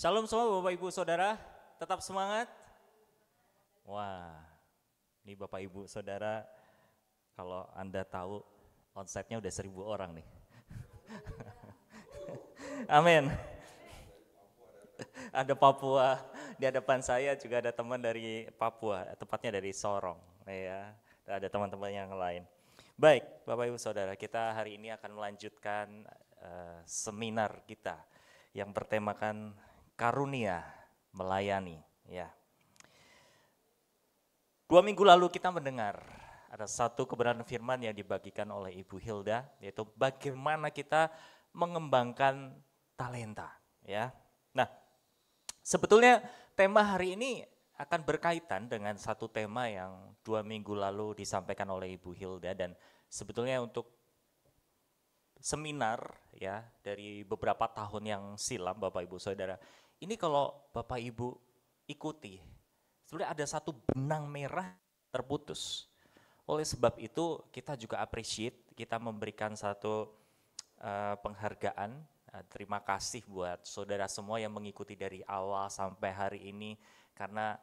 Shalom semua Bapak Ibu Saudara, tetap semangat. Wah, ini Bapak Ibu Saudara, kalau Anda tahu onsite-nya udah 1.000 orang nih. Amin. Ada Papua, di hadapan saya juga ada teman dari Papua, tepatnya dari Sorong. Ya, ada teman-teman yang lain. Baik, Bapak Ibu Saudara, kita hari ini akan melanjutkan seminar kita yang bertemakan karunia melayani. Ya. 2 minggu lalu kita mendengar ada satu kebenaran firman yang dibagikan oleh Ibu Hilda, yaitu bagaimana kita mengembangkan talenta. Ya. Nah, sebetulnya tema hari ini akan berkaitan dengan satu tema yang 2 minggu lalu disampaikan oleh Ibu Hilda, dan sebetulnya untuk seminar ya dari beberapa tahun yang silam Bapak Ibu Saudara, ini kalau Bapak Ibu ikuti, sebenarnya ada satu benang merah terputus. Oleh sebab itu kita juga appreciate, kita memberikan satu penghargaan, terima kasih buat saudara semua yang mengikuti dari awal sampai hari ini. Karena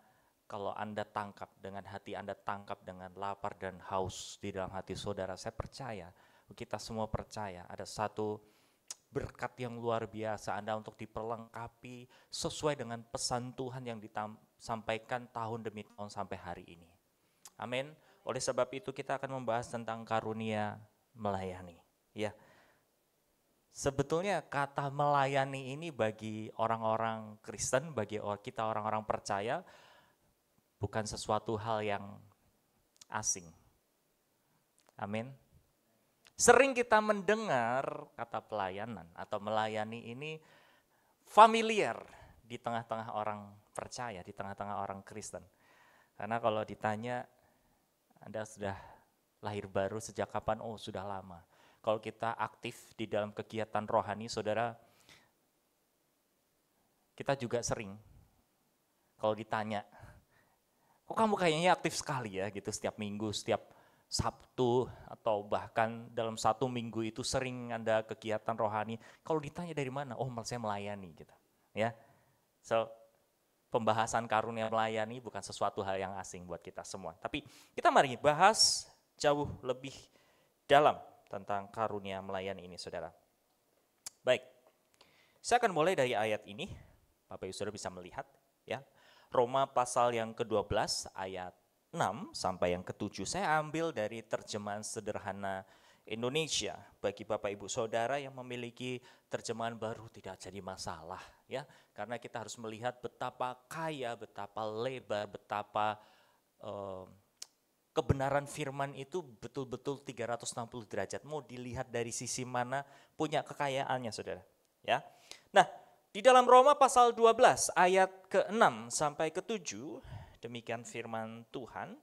kalau Anda tangkap dengan hati, Anda tangkap dengan lapar dan haus di dalam hati saudara, saya percaya, kita semua percaya ada satu berkat yang luar biasa Anda untuk diperlengkapi sesuai dengan pesan Tuhan yang disampaikan tahun demi tahun sampai hari ini. Amin. Oleh sebab itu kita akan membahas tentang karunia melayani. Ya. Sebetulnya kata melayani ini bagi orang-orang Kristen, bagi kita orang-orang percaya, bukan sesuatu hal yang asing. Amin. Sering kita mendengar kata pelayanan atau melayani ini familiar di tengah-tengah orang percaya, di tengah-tengah orang Kristen. Karena kalau ditanya, Anda sudah lahir baru sejak kapan? Oh, sudah lama. Kalau kita aktif di dalam kegiatan rohani, saudara, kita juga sering kalau ditanya, kok kamu kayaknya aktif sekali ya gitu setiap minggu, setiap Sabtu, atau bahkan dalam 1 minggu itu sering Anda kegiatan rohani. Kalau ditanya dari mana? Oh, saya melayani gitu. Ya. So, pembahasan karunia melayani bukan sesuatu hal yang asing buat kita semua. Tapi kita mari bahas jauh lebih dalam tentang karunia melayani ini, Saudara. Baik. Saya akan mulai dari ayat ini. Bapak Ibu Saudara bisa melihat ya. Roma pasal yang ke-12 ayat 6 sampai yang ke-7, saya ambil dari terjemahan sederhana Indonesia. Bagi Bapak Ibu Saudara yang memiliki terjemahan baru tidak jadi masalah ya, karena kita harus melihat betapa kaya, betapa lebar, betapa kebenaran firman itu betul-betul 360 derajat. Mau dilihat dari sisi mana, punya kekayaannya Saudara. Ya. Nah, di dalam Roma pasal 12 ayat ke-6 sampai ke-7, demikian firman Tuhan.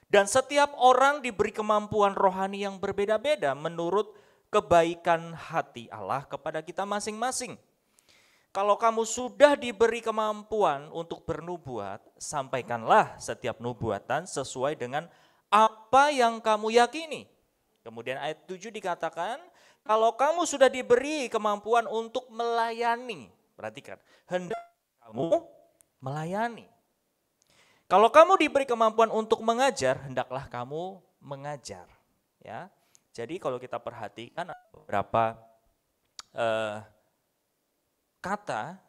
Dan setiap orang diberi kemampuan rohani yang berbeda-beda menurut kebaikan hati Allah kepada kita masing-masing. Kalau kamu sudah diberi kemampuan untuk bernubuat, sampaikanlah setiap nubuatan sesuai dengan apa yang kamu yakini. Kemudian ayat 7 dikatakan, kalau kamu sudah diberi kemampuan untuk melayani, perhatikan, hendak kamu melayani. Kalau kamu diberi kemampuan untuk mengajar, hendaklah kamu mengajar. Ya, jadi kalau kita perhatikan beberapa kata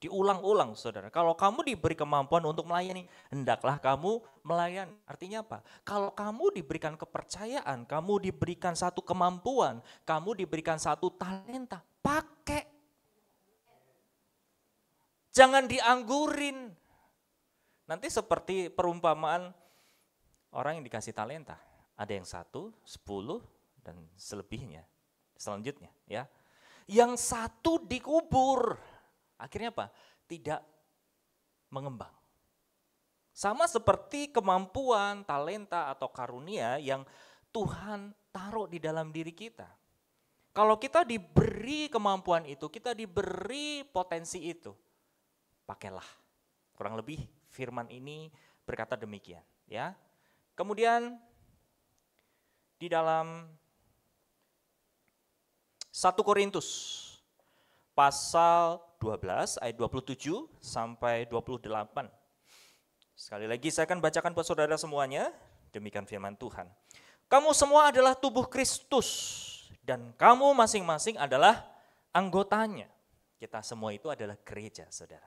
diulang-ulang, saudara. Kalau kamu diberi kemampuan untuk melayani, hendaklah kamu melayani. Artinya apa? Kalau kamu diberikan kepercayaan, kamu diberikan satu kemampuan, kamu diberikan satu talenta, pakai. Jangan dianggurin. Nanti seperti perumpamaan orang yang dikasih talenta. Ada yang 1, 10, dan selebihnya. Selanjutnya ya. Yang 1 dikubur. Akhirnya apa? Tidak mengembang. Sama seperti kemampuan, talenta, atau karunia yang Tuhan taruh di dalam diri kita. Kalau kita diberi kemampuan itu, kita diberi potensi itu, pakailah. Kurang lebih firman ini berkata demikian, ya. Kemudian di dalam 1 Korintus pasal 12 ayat 27 sampai 28. Sekali lagi saya akan bacakan buat saudara semuanya, demikian firman Tuhan. Kamu semua adalah tubuh Kristus dan kamu masing-masing adalah anggotanya. Kita semua itu adalah gereja, saudara.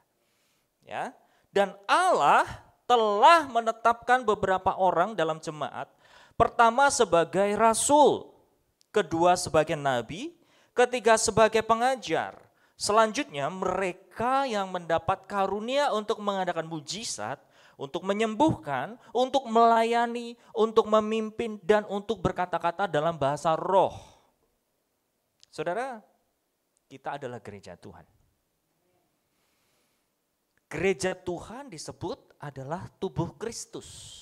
Ya. Dan Allah telah menetapkan beberapa orang dalam jemaat, pertama sebagai rasul, kedua sebagai nabi, ketiga sebagai pengajar. Selanjutnya mereka yang mendapat karunia untuk mengadakan mujizat, untuk menyembuhkan, untuk melayani, untuk memimpin, dan untuk berkata-kata dalam bahasa roh. Saudara, kita adalah gereja Tuhan. Gereja Tuhan disebut adalah tubuh Kristus.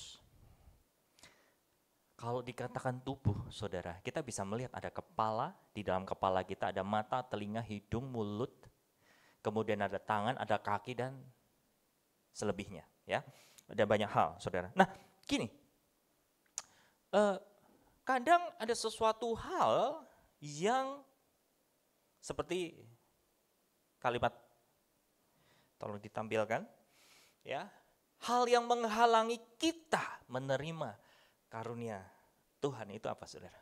Kalau dikatakan tubuh, saudara, kita bisa melihat ada kepala, di dalam kepala kita ada mata, telinga, hidung, mulut, kemudian ada tangan, ada kaki, dan selebihnya. Ya, ada banyak hal, saudara. Nah, gini, kadang ada sesuatu hal yang seperti kalimat, tolong ditampilkan, ya, hal yang menghalangi kita menerima karunia Tuhan itu apa, saudara?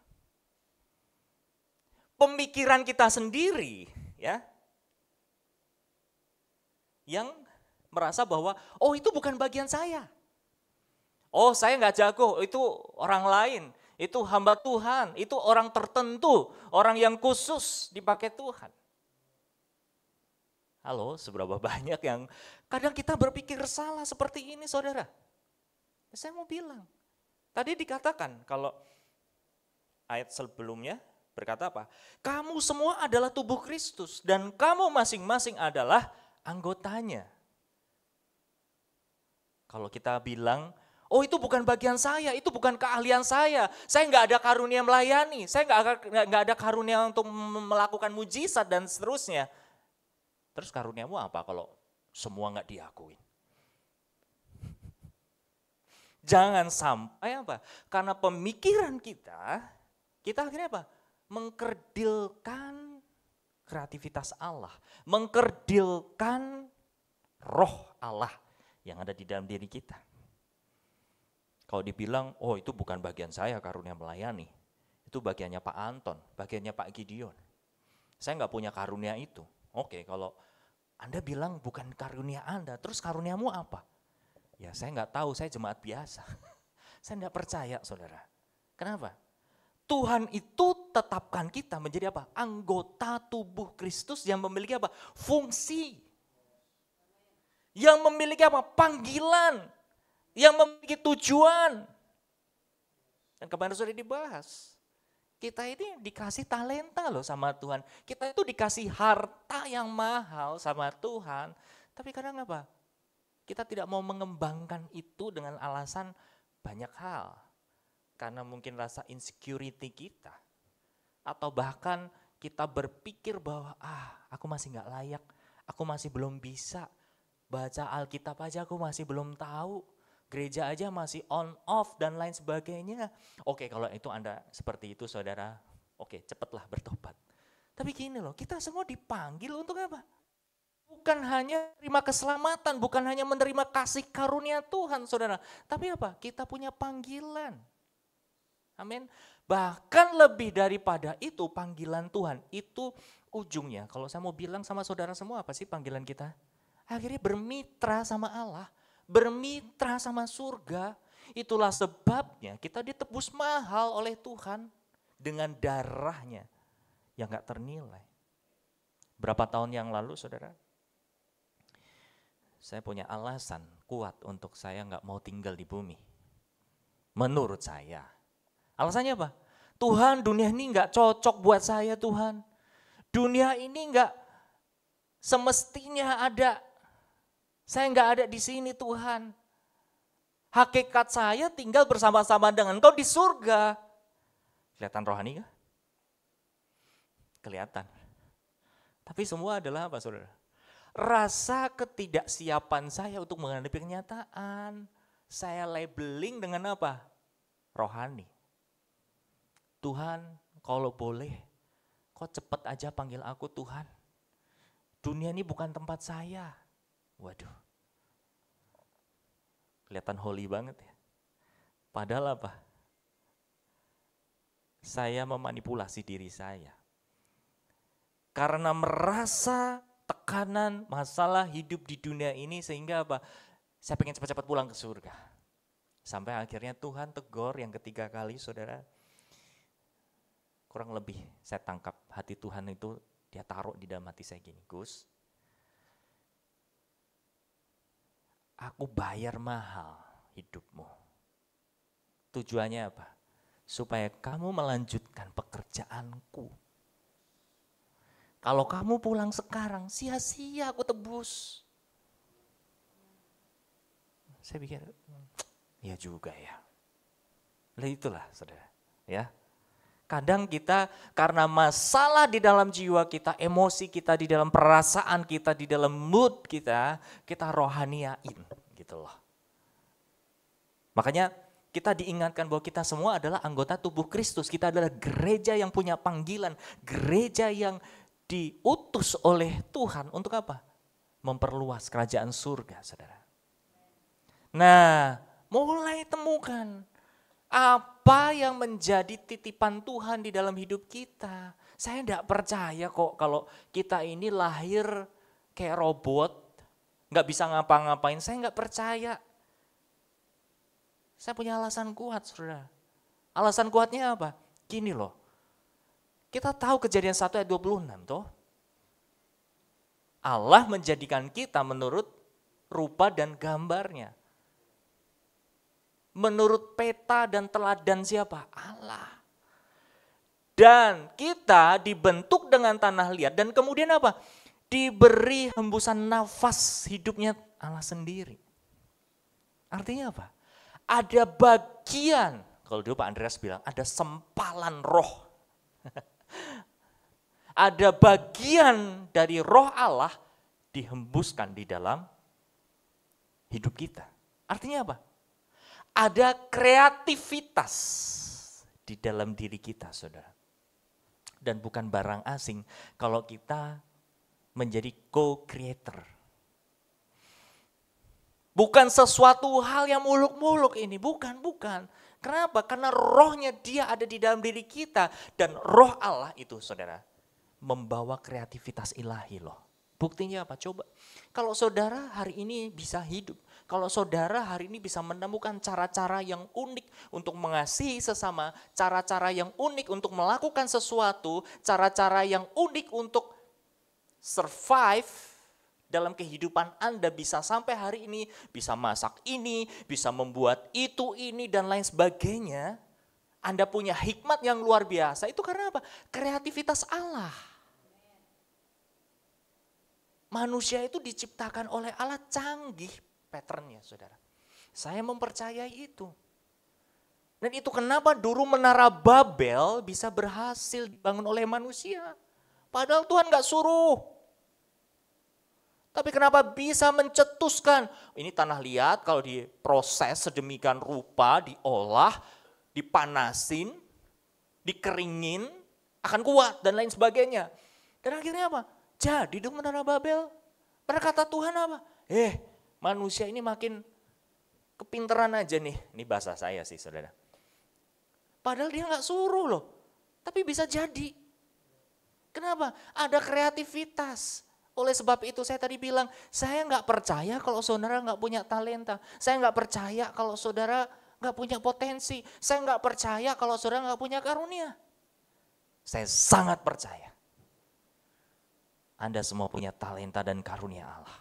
Pemikiran kita sendiri, ya, yang merasa bahwa, oh itu bukan bagian saya. Oh saya nggak jago, itu orang lain, itu hamba Tuhan, itu orang tertentu, orang yang khusus dipakai Tuhan. Halo, seberapa banyak yang kadang kita berpikir salah seperti ini, saudara? Saya mau bilang, tadi dikatakan kalau ayat sebelumnya berkata apa? Kamu semua adalah tubuh Kristus dan kamu masing-masing adalah anggotanya. Kalau kita bilang, oh itu bukan bagian saya, itu bukan keahlian saya nggak ada karunia melayani, saya nggak ada karunia untuk melakukan mujizat dan seterusnya. Terus karuniamu apa kalau semua nggak diakui? Jangan sampai apa? Karena pemikiran kita akhirnya apa? Mengkerdilkan kreativitas Allah, mengkerdilkan roh Allah yang ada di dalam diri kita. Kalau dibilang, oh itu bukan bagian saya karunia melayani, itu bagiannya Pak Anton, bagiannya Pak Gideon. Saya nggak punya karunia itu. Oke, kalau Anda bilang bukan karunia Anda, terus karuniamu apa? Ya saya nggak tahu, saya jemaat biasa. Saya nggak percaya, saudara. Kenapa? Tuhan itu tetapkan kita menjadi apa? Anggota tubuh Kristus yang memiliki apa? Fungsi. Yang memiliki apa? Panggilan. Yang memiliki tujuan. Dan kemarin sudah dibahas. Kita ini dikasih talenta loh sama Tuhan. Kita itu dikasih harta yang mahal sama Tuhan. Tapi kadang apa? Kita tidak mau mengembangkan itu dengan alasan banyak hal. Karena mungkin rasa insecurity kita. Atau bahkan kita berpikir bahwa aku masih gak layak. Aku masih belum bisa. Baca Alkitab aja aku masih belum tahu. Gereja aja masih on off dan lain sebagainya. Oke, kalau itu Anda seperti itu saudara, oke cepatlah bertobat. Tapi gini loh, kita semua dipanggil untuk apa? Bukan hanya menerima keselamatan, bukan hanya menerima kasih karunia Tuhan saudara. Tapi apa? Kita punya panggilan. Amin. Bahkan lebih daripada itu panggilan Tuhan, itu ujungnya. Kalau saya mau bilang sama saudara semua apa sih panggilan kita? Akhirnya bermitra sama Allah, bermitra sama surga. Itulah sebabnya kita ditebus mahal oleh Tuhan dengan darahnya yang gak ternilai. Berapa tahun yang lalu saudara, saya punya alasan kuat untuk saya gak mau tinggal di bumi. Menurut saya. Alasannya apa? Tuhan, dunia ini gak cocok buat saya Tuhan. Dunia ini gak semestinya ada. Saya nggak ada di sini Tuhan. Hakikat saya tinggal bersama-sama dengan Engkau di surga. Kelihatan rohani nggak? Kelihatan. Tapi semua adalah apa saudara? Rasa ketidaksiapan saya untuk menghadapi kenyataan. Saya labeling dengan apa? Rohani. Tuhan kalau boleh, kau cepat aja panggil aku Tuhan. Dunia ini bukan tempat saya. Waduh. Kelihatan holy banget ya. Padahal apa? Saya memanipulasi diri saya. Karena merasa tekanan, masalah hidup di dunia ini sehingga apa? Saya pengen cepat-cepat pulang ke surga. Sampai akhirnya Tuhan tegur yang ketiga kali, saudara. Kurang lebih saya tangkap hati Tuhan itu, dia taruh di dalam hati saya gini, Gus, aku bayar mahal hidupmu. Tujuannya apa? Supaya kamu melanjutkan pekerjaanku. Kalau kamu pulang sekarang, sia-sia aku tebus. Saya pikir, ya juga ya. Lah itulah saudara, ya. Kadang kita karena masalah di dalam jiwa kita, emosi kita, di dalam perasaan kita, di dalam mood kita rohaniain gitu loh. Makanya kita diingatkan bahwa kita semua adalah anggota tubuh Kristus. Kita adalah gereja yang punya panggilan, gereja yang diutus oleh Tuhan untuk apa? Memperluas kerajaan surga, saudara. Nah, mulai temukan apa yang menjadi titipan Tuhan di dalam hidup kita. Saya enggak percaya kok kalau kita ini lahir kayak robot, enggak bisa ngapa-ngapain. Saya enggak percaya. Saya punya alasan kuat, saudara. Alasan kuatnya apa? Gini loh, kita tahu Kejadian 1 ayat 26 toh. Allah menjadikan kita menurut rupa dan gambarnya. Menurut peta dan teladan siapa? Allah. Dan kita dibentuk dengan tanah liat dan kemudian apa? Diberi hembusan nafas hidupnya Allah sendiri. Artinya apa? Ada bagian, kalau dulu Pak Andreas bilang ada sempalan roh. Ada bagian dari roh Allah dihembuskan di dalam hidup kita. Artinya apa? Ada kreativitas di dalam diri kita, saudara. Dan bukan barang asing kalau kita menjadi co-creator. Bukan sesuatu hal yang muluk-muluk ini, bukan. Kenapa? Karena rohnya dia ada di dalam diri kita. Dan roh Allah itu, saudara, membawa kreativitas ilahi loh. Buktinya apa? Coba, kalau saudara hari ini bisa hidup, kalau saudara hari ini bisa menemukan cara-cara yang unik untuk mengasihi sesama, cara-cara yang unik untuk melakukan sesuatu, cara-cara yang unik untuk survive dalam kehidupan Anda, bisa sampai hari ini, bisa masak ini, bisa membuat itu, ini, dan lain sebagainya. Anda punya hikmat yang luar biasa, itu karena apa? Kreativitas Allah. Manusia itu diciptakan oleh Allah canggih patternnya, saudara. Saya mempercayai itu. Dan itu kenapa dulu menara Babel bisa berhasil dibangun oleh manusia. Padahal Tuhan gak suruh. Tapi kenapa bisa mencetuskan? Ini tanah liat kalau diproses sedemikian rupa, diolah, dipanasin, dikeringin, akan kuat dan lain sebagainya. Dan akhirnya apa? Jadi dong menara Babel. Pada kata Tuhan apa? Manusia ini makin kepinteran aja nih. Ini bahasa saya sih, saudara. Padahal dia gak suruh loh. Tapi bisa jadi. Kenapa? Ada kreativitas. Oleh sebab itu saya tadi bilang, saya gak percaya kalau saudara gak punya talenta. Saya gak percaya kalau saudara gak punya potensi. Saya gak percaya kalau saudara gak punya karunia. Saya sangat percaya. Anda semua punya talenta dan karunia Allah.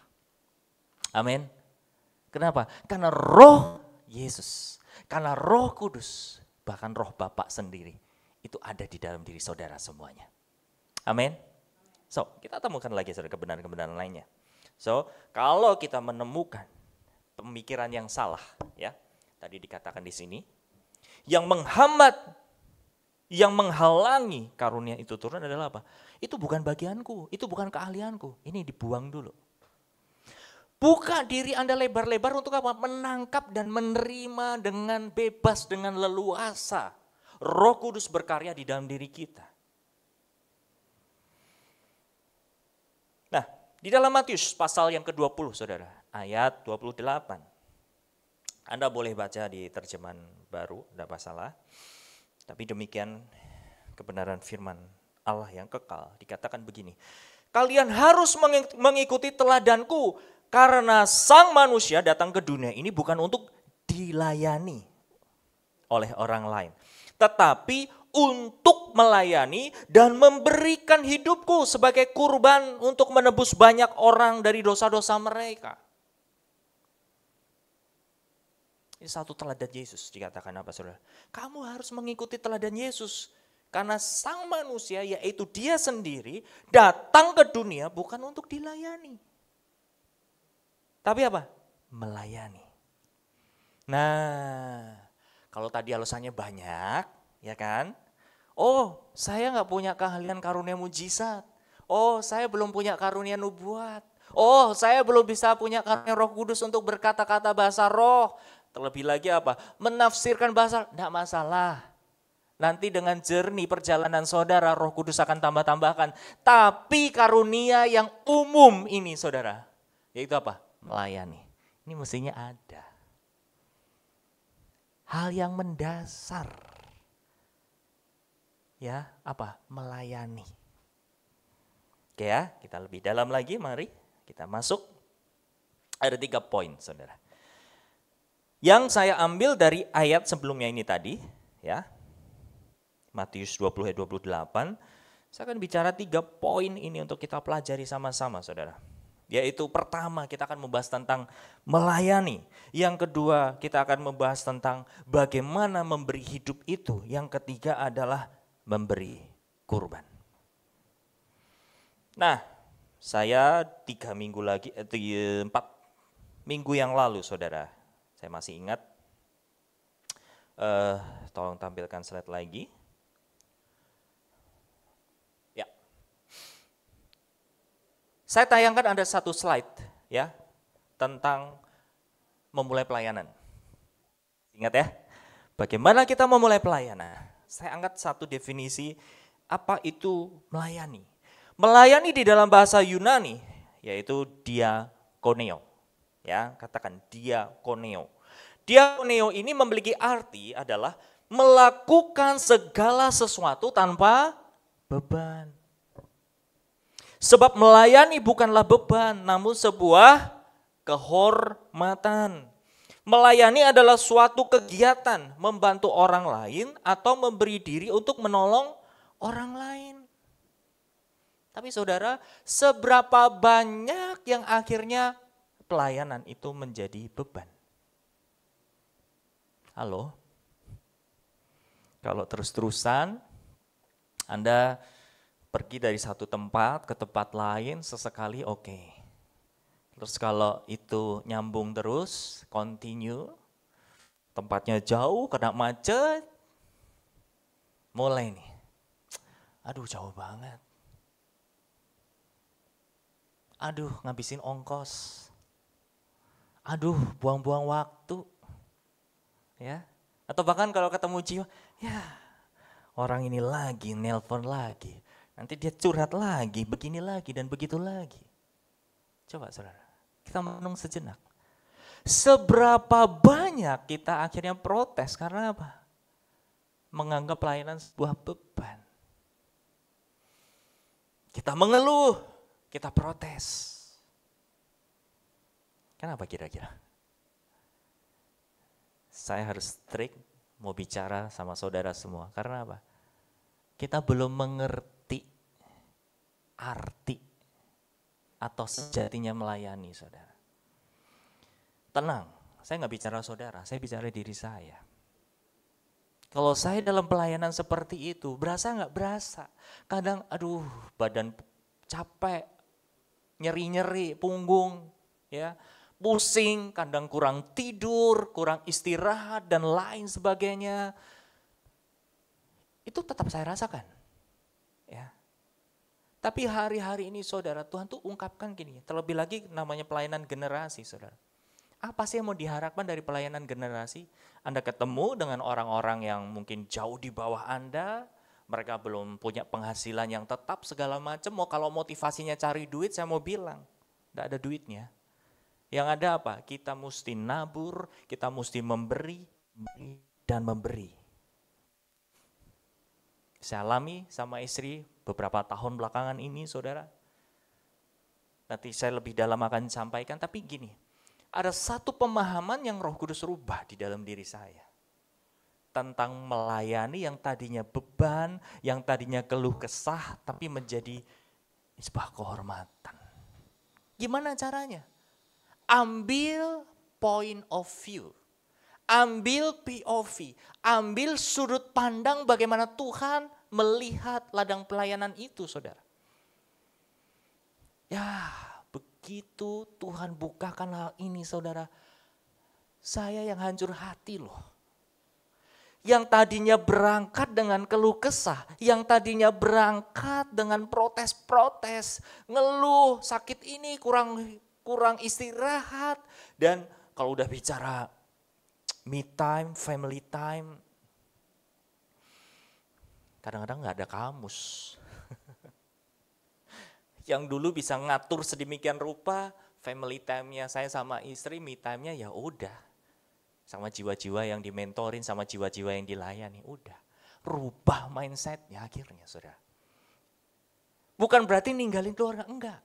Amin. Kenapa? Karena roh Yesus, karena roh kudus, bahkan roh Bapa sendiri, itu ada di dalam diri saudara semuanya. Amin. So, kita temukan lagi saudara kebenaran-kebenaran lainnya. So, kalau kita menemukan pemikiran yang salah, ya, tadi dikatakan di sini, yang menghambat, yang menghalangi karunia itu turun adalah apa? Itu bukan bagianku, itu bukan keahlianku, ini dibuang dulu. Buka diri Anda lebar-lebar untuk apa? Menangkap dan menerima dengan bebas, dengan leluasa. Roh Kudus berkarya di dalam diri kita. Nah, Di dalam Matius pasal yang ke-20, saudara, ayat 28. Anda boleh baca di terjemahan baru, tidak masalah. Tapi demikian kebenaran firman Allah yang kekal. Dikatakan begini, kalian harus mengikuti teladanku, karena sang manusia datang ke dunia ini bukan untuk dilayani oleh orang lain, tetapi untuk melayani dan memberikan hidupku sebagai kurban untuk menebus banyak orang dari dosa-dosa mereka. Ini satu teladan Yesus, dikatakan apa, saudara? Kamu harus mengikuti teladan Yesus. Karena sang manusia, yaitu dia sendiri, datang ke dunia bukan untuk dilayani. Tapi apa? Melayani. Nah, kalau tadi alasannya banyak, ya kan? Oh, saya nggak punya keahlian karunia mujizat. Oh, saya belum punya karunia nubuat. Oh, saya belum bisa punya karunia Roh Kudus untuk berkata-kata bahasa roh. Terlebih lagi apa? Menafsirkan bahasa, enggak masalah. Nanti dengan jernih perjalanan saudara, Roh Kudus akan tambah-tambahkan. Tapi karunia yang umum ini, saudara, yaitu apa? Melayani. Ini mestinya ada. Hal yang mendasar. Ya, apa? Melayani. Oke ya, kita lebih dalam lagi, mari kita masuk. Ada 3 poin, saudara. Yang saya ambil dari ayat sebelumnya ini tadi, ya. Matius 20 ayat 28, saya akan bicara 3 poin ini untuk kita pelajari sama-sama, saudara. Yaitu pertama, kita akan membahas tentang melayani. Yang kedua, kita akan membahas tentang bagaimana memberi hidup itu. Yang ketiga adalah memberi kurban. Nah, saya 4 minggu yang lalu, saudara, saya masih ingat, tolong tampilkan slide lagi. Ya, saya tayangkan ada 1 slide ya tentang memulai pelayanan. Ingat ya, bagaimana kita memulai pelayanan? Saya angkat 1 definisi apa itu melayani. Melayani di dalam bahasa Yunani yaitu diakoneo. Ya, katakan diakoneo. Diakoneo ini memiliki arti adalah melakukan segala sesuatu tanpa beban. Sebab melayani bukanlah beban, namun sebuah kehormatan. Melayani adalah suatu kegiatan membantu orang lain atau memberi diri untuk menolong orang lain. Tapi saudara, seberapa banyak yang akhirnya pelayanan itu menjadi beban? Halo? Kalau terus-terusan Anda pergi dari satu tempat ke tempat lain sesekali oke. Terus kalau itu nyambung terus, continue, tempatnya jauh, kena macet, mulai nih, aduh jauh banget. Aduh ngabisin ongkos, aduh buang-buang waktu, ya. Atau bahkan kalau ketemu jiwa, ya orang ini lagi, nelpon lagi, nanti dia curhat lagi, begini lagi dan begitu lagi. Coba saudara, kita menung sejenak. Seberapa banyak kita akhirnya protes karena apa? Menganggap pelayanan sebuah beban. Kita mengeluh, kita protes. Kenapa kira-kira? Saya harus strict mau bicara sama saudara semua. Karena apa? Kita belum mengerti arti atau sejatinya melayani, saudara. Tenang, saya nggak bicara saudara, saya bicara diri saya. Kalau saya dalam pelayanan seperti itu, berasa nggak berasa? Kadang, aduh, badan capek, nyeri-nyeri, punggung, ya, pusing, kadang kurang tidur, kurang istirahat, dan lain sebagainya. Itu tetap saya rasakan, ya. Tapi hari-hari ini saudara, Tuhan tuh ungkapkan gini, terlebih lagi namanya pelayanan generasi, saudara. Apa sih yang mau diharapkan dari pelayanan generasi? Anda ketemu dengan orang-orang yang mungkin jauh di bawah Anda, mereka belum punya penghasilan yang tetap segala macam. Kalau motivasinya cari duit, saya mau bilang, Tidak ada duitnya. Yang ada apa? Kita mesti nabur, kita mesti memberi dan memberi. Saya alami sama istri beberapa tahun belakangan ini, saudara. Nanti saya lebih dalam akan sampaikan, tapi gini, ada satu pemahaman yang Roh Kudus rubah di dalam diri saya. Tentang melayani yang tadinya beban, yang tadinya keluh kesah, tapi menjadi sebuah kehormatan. Gimana caranya? Ambil point of view, ambil POV, ambil sudut pandang bagaimana Tuhan melihat ladang pelayanan itu, saudara. Ya, begitu Tuhan bukakan hal ini, saudara, saya yang hancur hati loh. Yang tadinya berangkat dengan keluh kesah, yang tadinya berangkat dengan protes-protes, ngeluh, sakit ini, kurang istirahat. Dan kalau udah bicara me time, family time, kadang-kadang gak ada kamus. Yang dulu bisa ngatur sedemikian rupa, family time-nya saya sama istri, me time-nya ya udah. Sama jiwa-jiwa yang dimentorin, sama jiwa-jiwa yang dilayani, udah. Rubah mindset-nya akhirnya, saudara. Bukan berarti ninggalin keluarga, enggak.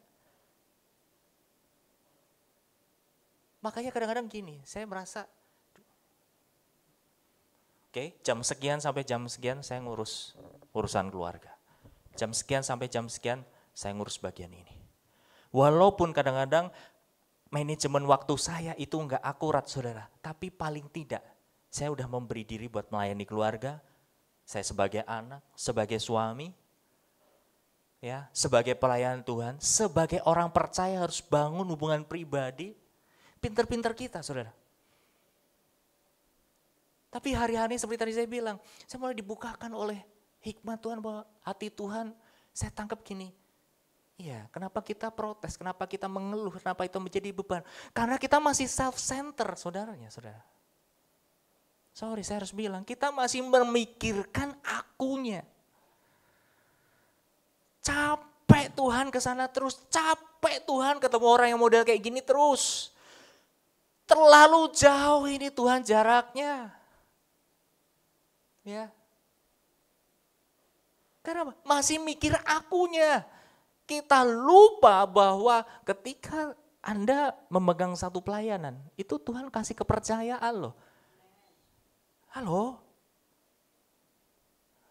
Makanya kadang-kadang gini, saya merasa, oke, jam sekian sampai jam sekian saya ngurus urusan keluarga. Jam sekian sampai jam sekian saya ngurus bagian ini. Walaupun kadang-kadang manajemen waktu saya itu enggak akurat, saudara. Tapi paling tidak, saya udah memberi diri buat melayani keluarga. Saya sebagai anak, sebagai suami, ya, sebagai pelayan Tuhan, sebagai orang percaya harus bangun hubungan pribadi. Pinter-pinter kita, saudara. Tapi hari-hari seperti tadi saya bilang, saya mulai dibukakan oleh hikmat Tuhan bahwa hati Tuhan, saya tangkap gini. Iya, kenapa kita protes, kenapa kita mengeluh, kenapa itu menjadi beban? Karena kita masih self-center, saudaranya, saudara. Sorry, saya harus bilang, kita masih memikirkan akunya. Capek Tuhan ke sana terus, capek Tuhan ketemu orang yang model kayak gini terus. Terlalu jauh ini Tuhan jaraknya. Ya. Karena masih mikir akunya. Kita lupa bahwa ketika Anda memegang satu pelayanan, itu Tuhan kasih kepercayaan loh. Halo?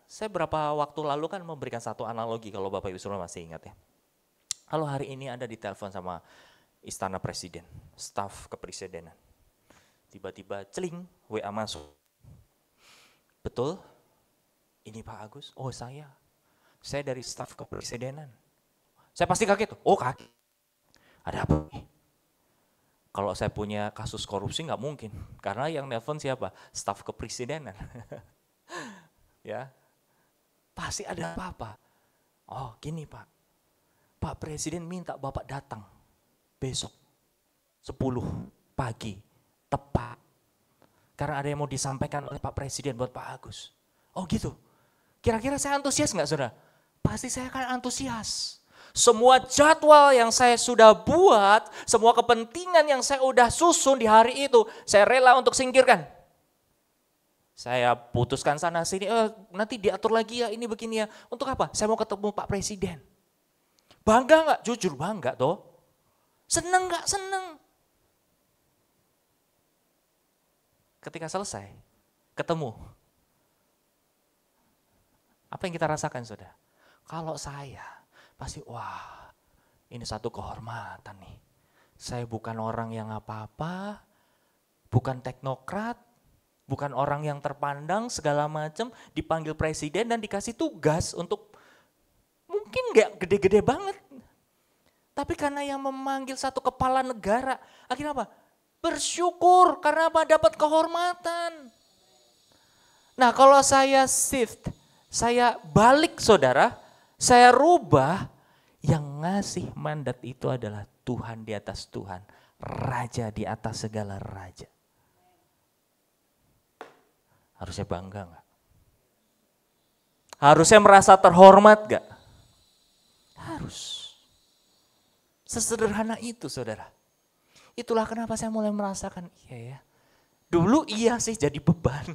Saya berapa waktu lalu kan memberikan satu analogi kalau Bapak Ibu Saudara masih ingat ya. Kalau hari ini Anda ditelepon sama Istana Presiden, staf kepresidenan. Tiba-tiba celing, WA masuk. Betul? Ini Pak Agus? Oh saya dari staf kepresidenan. Saya pasti kaget, oh kaget. Ada apa nih? Kalau saya punya kasus korupsi nggak mungkin, karena yang nelpon siapa? Staf kepresidenan. Ya, pasti ada apa-apa. Oh gini Pak, Pak Presiden minta Bapak datang besok 10 pagi, tepat. Karena ada yang mau disampaikan oleh Pak Presiden buat Pak Agus. Oh gitu, kira-kira saya antusias nggak saudara? Pasti saya akan antusias. Semua jadwal yang saya sudah buat, semua kepentingan yang saya sudah susun di hari itu, saya rela untuk singkirkan. Saya putuskan sana sini, nanti diatur lagi ya, ini begini ya. Untuk apa? Saya mau ketemu Pak Presiden. Bangga nggak? Jujur bangga toh. Seneng nggak? Seneng. Ketika selesai, ketemu. Apa yang kita rasakan saudara? Kalau saya, pasti wah ini satu kehormatan nih. Saya bukan orang yang apa-apa, bukan teknokrat, bukan orang yang terpandang segala macam, dipanggil presiden dan dikasih tugas untuk mungkin gak gede-gede banget. Tapi karena yang memanggil satu kepala negara, akhirnya apa? Bersyukur karena apa? Dapat kehormatan. Nah kalau saya shift, saya balik saudara, saya rubah, yang ngasih mandat itu adalah Tuhan di atas Tuhan, Raja di atas segala raja. Harusnya bangga gak? Harusnya merasa terhormat gak? Harus. Sesederhana itu saudara. Itulah kenapa saya mulai merasakan, iya ya. Dulu iya sih jadi beban.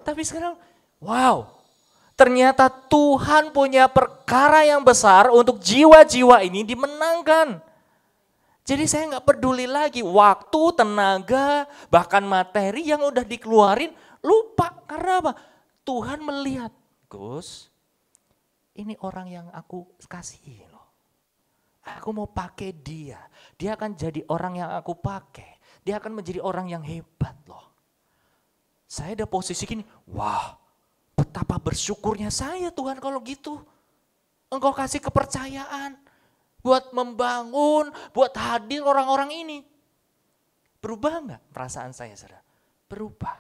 Tapi sekarang, wow. Ternyata Tuhan punya perkara yang besar untuk jiwa-jiwa ini dimenangkan. Jadi saya nggak peduli lagi waktu, tenaga, bahkan materi yang udah dikeluarin, lupa. Karena apa? Tuhan melihat, Gus, ini orang yang aku kasih loh. Aku mau pakai dia. Dia akan jadi orang yang aku pakai. Dia akan menjadi orang yang hebat loh. Saya ada posisi gini, wah betapa bersyukurnya saya Tuhan kalau gitu. Engkau kasih kepercayaan buat membangun, buat hadir orang-orang ini. Berubah enggak perasaan saya, saudara? Berubah.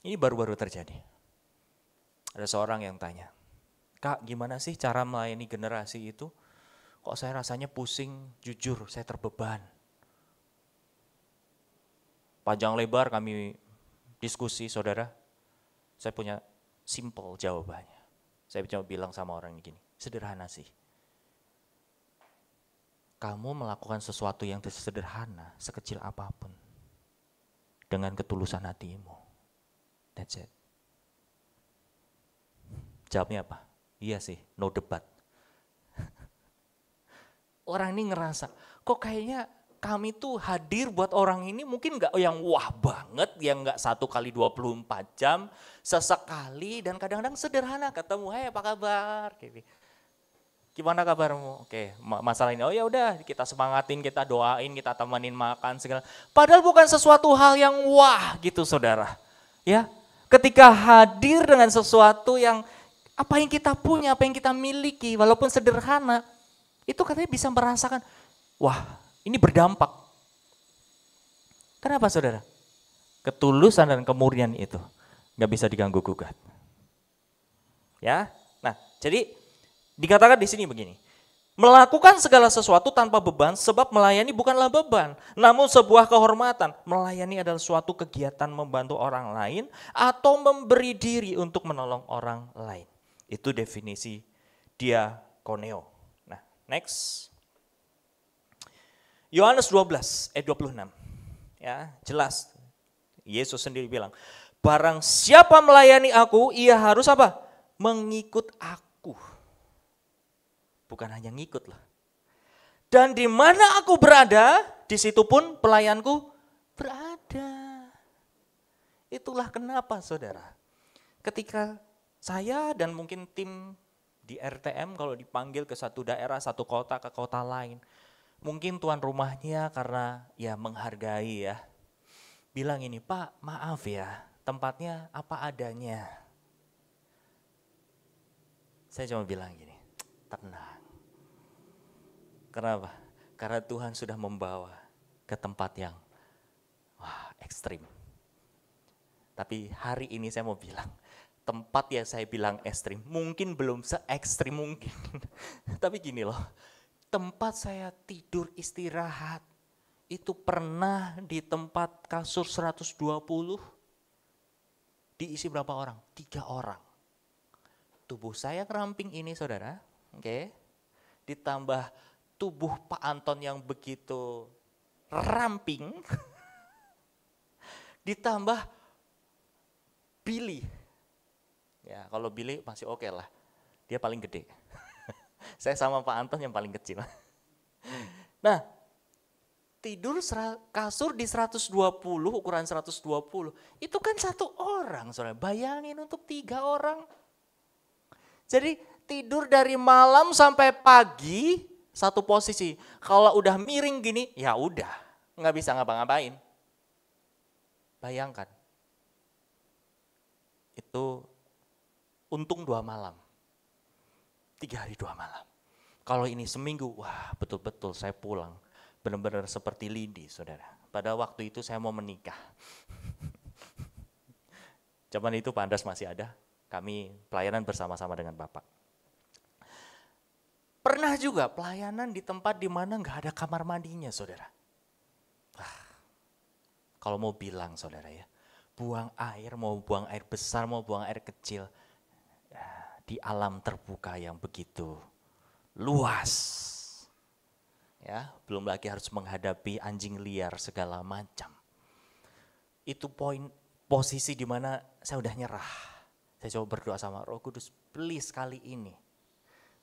Ini baru-baru terjadi. Ada seorang yang tanya, Kak, gimana sih cara melayani generasi itu? Kok saya rasanya pusing, jujur, saya terbeban. Panjang lebar kami diskusi, saudara. Saya punya simple jawabannya. Saya cuma bilang sama orang ini gini, sederhana sih. Kamu melakukan sesuatu yang sederhana, sekecil apapun. Dengan ketulusan hatimu. That's it. Jawabnya apa? Iya sih, no debat. Orang ini ngerasa, kok kayaknya kami tuh hadir buat orang ini mungkin gak yang wah banget, yang gak 1 kali 24 jam, sesekali dan kadang-kadang sederhana ketemu, hey apa kabar? Gimana kabarmu? Oke, masalah ini, oh ya udah kita semangatin, kita doain, kita temenin makan segala. Padahal bukan sesuatu hal yang wah gitu saudara. Ya, ketika hadir dengan sesuatu yang apa yang kita punya, apa yang kita miliki, walaupun sederhana, itu katanya bisa merasakan, wah ini berdampak. Kenapa saudara? Ketulusan dan kemurnian itu nggak bisa diganggu gugat. Ya, nah jadi dikatakan di sini begini, melakukan segala sesuatu tanpa beban sebab melayani bukanlah beban, namun sebuah kehormatan. Melayani adalah suatu kegiatan membantu orang lain atau memberi diri untuk menolong orang lain. Itu definisi diakoneo. Nah, next. Yohanes 12 ayat 26. Ya, jelas. Yesus sendiri bilang, barang siapa melayani aku, ia harus apa? Mengikut aku. Bukan hanya ngikut loh. Dan di mana aku berada, di situ pun pelayanku berada. Itulah kenapa saudara. Ketika saya dan mungkin tim di RTM kalau dipanggil ke satu daerah, satu kota ke kota lain. Mungkin tuan rumahnya karena ya menghargai ya. Bilang ini, Pak maaf ya tempatnya apa adanya. Saya cuma bilang gini, tenang. Kenapa? Karena Tuhan sudah membawa ke tempat yang wah ekstrim. Tapi hari ini saya mau bilang, tempat yang saya bilang ekstrim, mungkin belum se-ekstrim mungkin. Tapi gini loh, tempat saya tidur istirahat, itu pernah di tempat kasur 120, diisi berapa orang? 3 orang. Tubuh saya keramping ini saudara, oke. Ditambah tubuh Pak Anton yang begitu ramping, ditambah Billy. Ya, kalau Billy masih oke lah. Dia paling gede. Saya sama Pak Anton yang paling kecil. Nah, tidur kasur di 120, ukuran 120. Itu kan 1 orang, saudara. Bayangin untuk 3 orang. Jadi tidur dari malam sampai pagi, satu posisi. Kalau udah miring gini, ya udah. Nggak bisa ngapa-ngapain. Bayangkan. Itu untung 2 malam. 3 hari 2 malam. Kalau ini seminggu, wah betul-betul saya pulang. Benar-benar seperti lidi, saudara. Pada waktu itu saya mau menikah. Zaman itu Pak Andras masih ada. Kami pelayanan bersama-sama dengan Bapak. Pernah juga pelayanan di tempat di mana nggak ada kamar mandinya, saudara. Kalau mau bilang, saudara ya, buang air, mau buang air besar, mau buang air kecil, di alam terbuka yang begitu luas. Ya, belum lagi harus menghadapi anjing liar segala macam. Itu posisi di mana saya udah nyerah. Saya coba berdoa sama Roh Kudus, please kali ini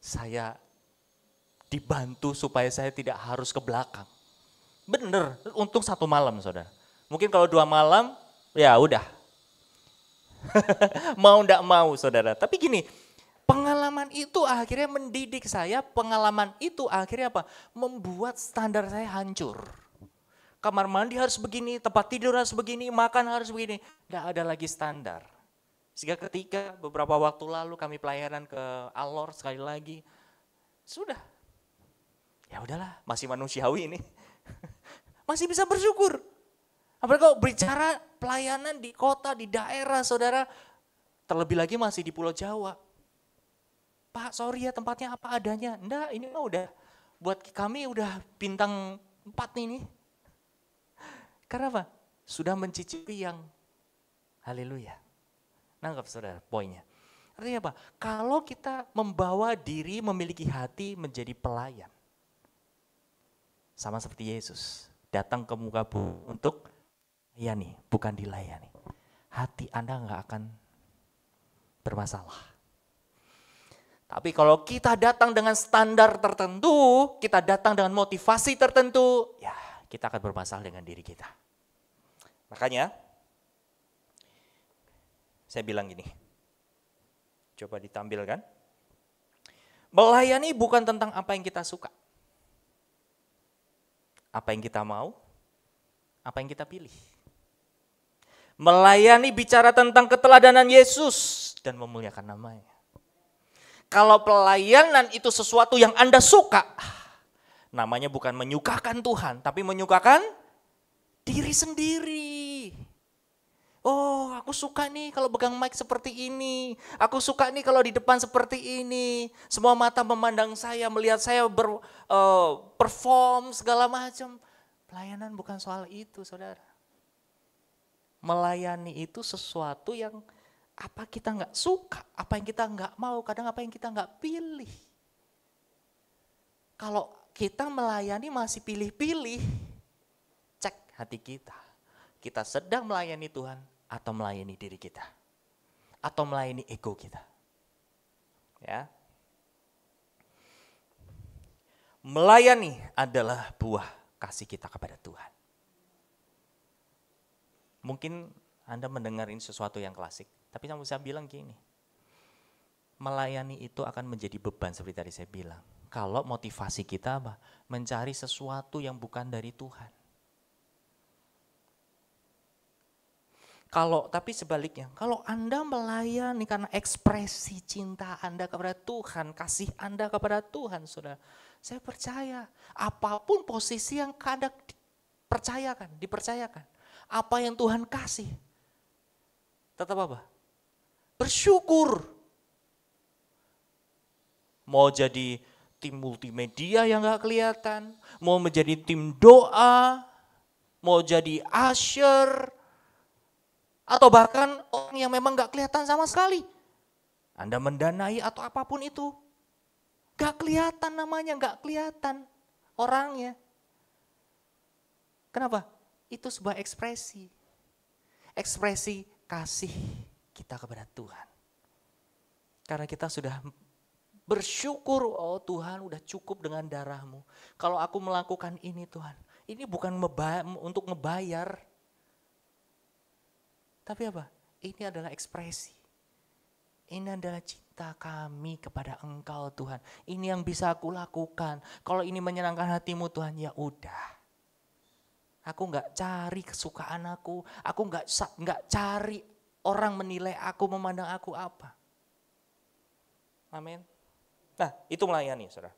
saya dibantu supaya saya tidak harus ke belakang. Bener, untung 1 malam saudara. Mungkin kalau 2 malam, ya udah. Mau ndak mau saudara. Tapi gini, pengalaman itu akhirnya mendidik saya, pengalaman itu akhirnya apa? Membuat standar saya hancur. Kamar mandi harus begini, tempat tidur harus begini, makan harus begini. Nggak ada lagi standar. Sehingga ketika beberapa waktu lalu kami pelayanan ke Alor sekali lagi, sudah. Ya udahlah, masih manusiawi ini. Masih bisa bersyukur. Apalagi kalau bicara pelayanan di kota, di daerah saudara, terlebih lagi masih di Pulau Jawa. Pak sorry ya tempatnya apa adanya. Enggak, ini mah udah, buat kami udah bintang 4 ini. Karena apa? Sudah mencicipi yang haleluya. Nangkap saudara poinnya. Artinya apa? Kalau kita membawa diri, memiliki hati menjadi pelayan. Sama seperti Yesus, datang ke muka bumi untuk melayani, bukan dilayani. Hati Anda nggak akan bermasalah. Tapi kalau kita datang dengan standar tertentu, kita datang dengan motivasi tertentu, ya kita akan bermasalah dengan diri kita. Makanya, saya bilang gini, coba ditampilkan. Melayani bukan tentang apa yang kita suka. Apa yang kita mau, apa yang kita pilih. Melayani bicara tentang keteladanan Yesus dan memuliakan namanya. Kalau pelayanan itu sesuatu yang Anda suka, namanya bukan menyukakan Tuhan, tapi menyukakan diri sendiri. Oh, aku suka nih kalau pegang mic seperti ini. Aku suka nih kalau di depan seperti ini. Semua mata memandang saya, melihat saya perform segala macam. Pelayanan bukan soal itu, saudara. Melayani itu sesuatu yang apa kita nggak suka, apa yang kita nggak mau, kadang apa yang kita nggak pilih. Kalau kita melayani masih pilih-pilih, cek hati kita. Kita sedang melayani Tuhan atau melayani diri kita, atau melayani ego kita. Ya. Melayani adalah buah kasih kita kepada Tuhan. Mungkin Anda mendengarin sesuatu yang klasik, tapi saya bilang gini, melayani itu akan menjadi beban seperti tadi saya bilang. Kalau motivasi kita apa? Mencari sesuatu yang bukan dari Tuhan. Tapi sebaliknya, kalau Anda melayani karena ekspresi cinta Anda kepada Tuhan, kasih Anda kepada Tuhan, saudara, saya percaya apapun posisi yang Anda dipercayakan, apa yang Tuhan kasih, tetap apa? Bersyukur. Mau jadi tim multimedia yang gak kelihatan, mau menjadi tim doa, mau jadi usher, atau bahkan orang yang memang gak kelihatan sama sekali. Anda mendanai atau apapun itu. Gak kelihatan namanya, gak kelihatan orangnya. Kenapa? Itu sebuah ekspresi. Ekspresi kasih kita kepada Tuhan. Karena kita sudah bersyukur, oh Tuhan udah cukup dengan darah-Mu. Kalau aku melakukan ini Tuhan, ini bukan untuk ngebayar. Tapi apa? Ini adalah ekspresi. Ini adalah cinta kami kepada Engkau Tuhan. Ini yang bisa aku lakukan. Kalau ini menyenangkan hati-Mu Tuhan, ya udah. Aku nggak cari kesukaan aku nggak cari orang menilai aku, memandang aku apa. Amin. Nah, itu melayani, saudara.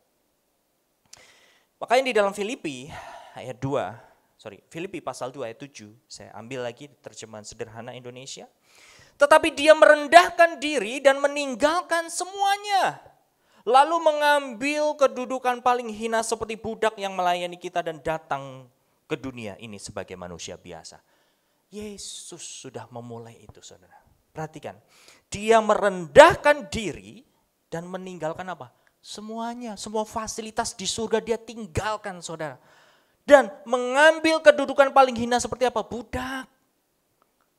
Makanya di dalam Filipi pasal 2 ayat 7, saya ambil lagi terjemahan sederhana Indonesia. Tetapi dia merendahkan diri dan meninggalkan semuanya. Lalu mengambil kedudukan paling hina seperti budak yang melayani kita dan datang ke dunia ini sebagai manusia biasa. Yesus sudah memulai itu, saudara. Perhatikan, dia merendahkan diri dan meninggalkan apa? Semuanya, semua fasilitas di surga dia tinggalkan saudara. Dan mengambil kedudukan paling hina seperti apa? Budak.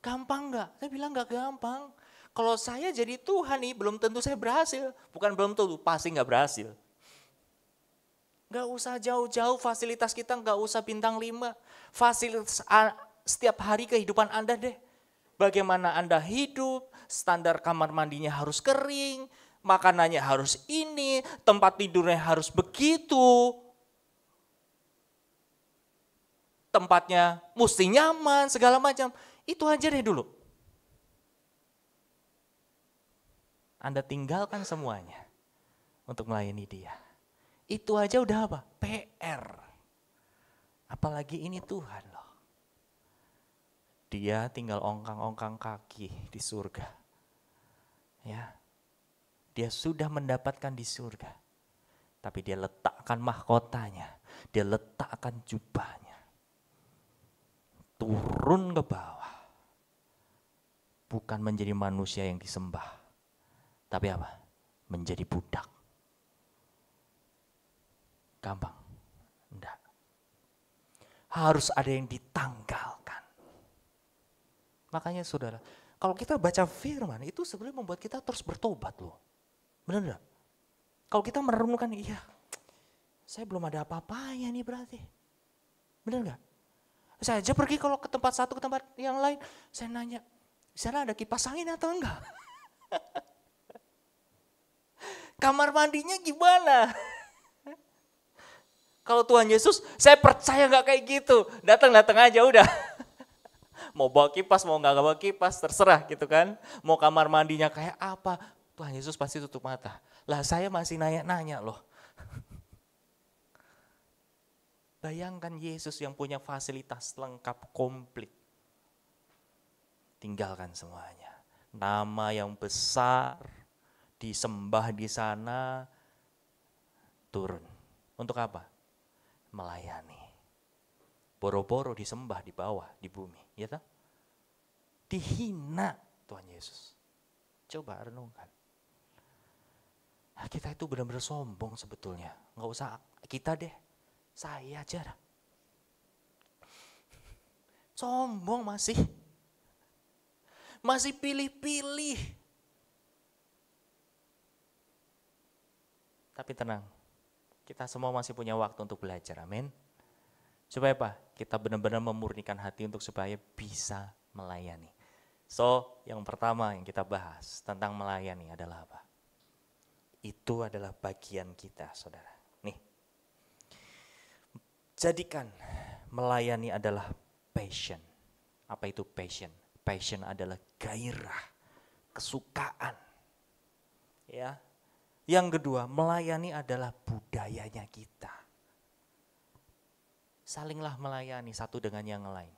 Gampang enggak? Saya bilang enggak gampang. Kalau saya jadi Tuhan nih, belum tentu saya berhasil. Bukan belum tentu, pasti enggak berhasil. Enggak usah jauh-jauh fasilitas kita, enggak usah bintang 5. Fasilitas setiap hari kehidupan Anda deh. Bagaimana Anda hidup, standar kamar mandinya harus kering, makanannya harus ini, tempat tidurnya harus begitu. Tempatnya mesti nyaman, segala macam. Itu aja deh dulu. Anda tinggalkan semuanya untuk melayani dia. Itu aja udah apa? PR. Apalagi ini Tuhan loh. Dia tinggal ongkang-ongkang kaki di surga. Ya. Dia sudah mendapatkan di surga. Tapi dia letakkan mahkotanya. Dia letakkan jubahnya. Turun ke bawah. Bukan menjadi manusia yang disembah. Tapi apa? Menjadi budak. Gampang? Enggak. Harus ada yang ditanggalkan. Makanya saudara, kalau kita baca firman, itu sebenarnya membuat kita terus bertobat loh. Benar enggak? Kalau kita merenungkan, iya, saya belum ada apa-apanya nih berarti. Benar enggak? Saya aja pergi kalau ke tempat satu, ke tempat yang lain, saya nanya, di sana ada kipas angin atau enggak? Kamar mandinya gimana? Kalau Tuhan Yesus, saya percaya nggak kayak gitu. Datang aja udah. Mau bawa kipas, mau nggak bawa kipas, terserah gitu kan. Mau kamar mandinya kayak apa, Tuhan Yesus pasti tutup mata. Lah saya masih nanya-nanya loh. Bayangkan Yesus yang punya fasilitas lengkap, komplit. Tinggalkan semuanya. Nama yang besar, disembah di sana, turun. Untuk apa? Melayani. Boro-boro disembah di bawah, di bumi. Ya tak? Dihina Tuhan Yesus. Coba renungkan. Nah, kita itu benar-benar sombong sebetulnya. Nggak usah kita deh, saya aja. Sombong masih. Masih pilih-pilih. Tapi tenang, kita semua masih punya waktu untuk belajar, amin. Supaya apa? Kita benar-benar memurnikan hati untuk supaya bisa melayani. So, yang pertama yang kita bahas tentang melayani adalah apa? Itu adalah bagian kita, saudara. Nih, jadikan melayani adalah passion. Apa itu passion? Passion adalah gairah, kesukaan. Ya. Yang kedua, melayani adalah budayanya kita. Salinglah melayani satu dengan yang lain.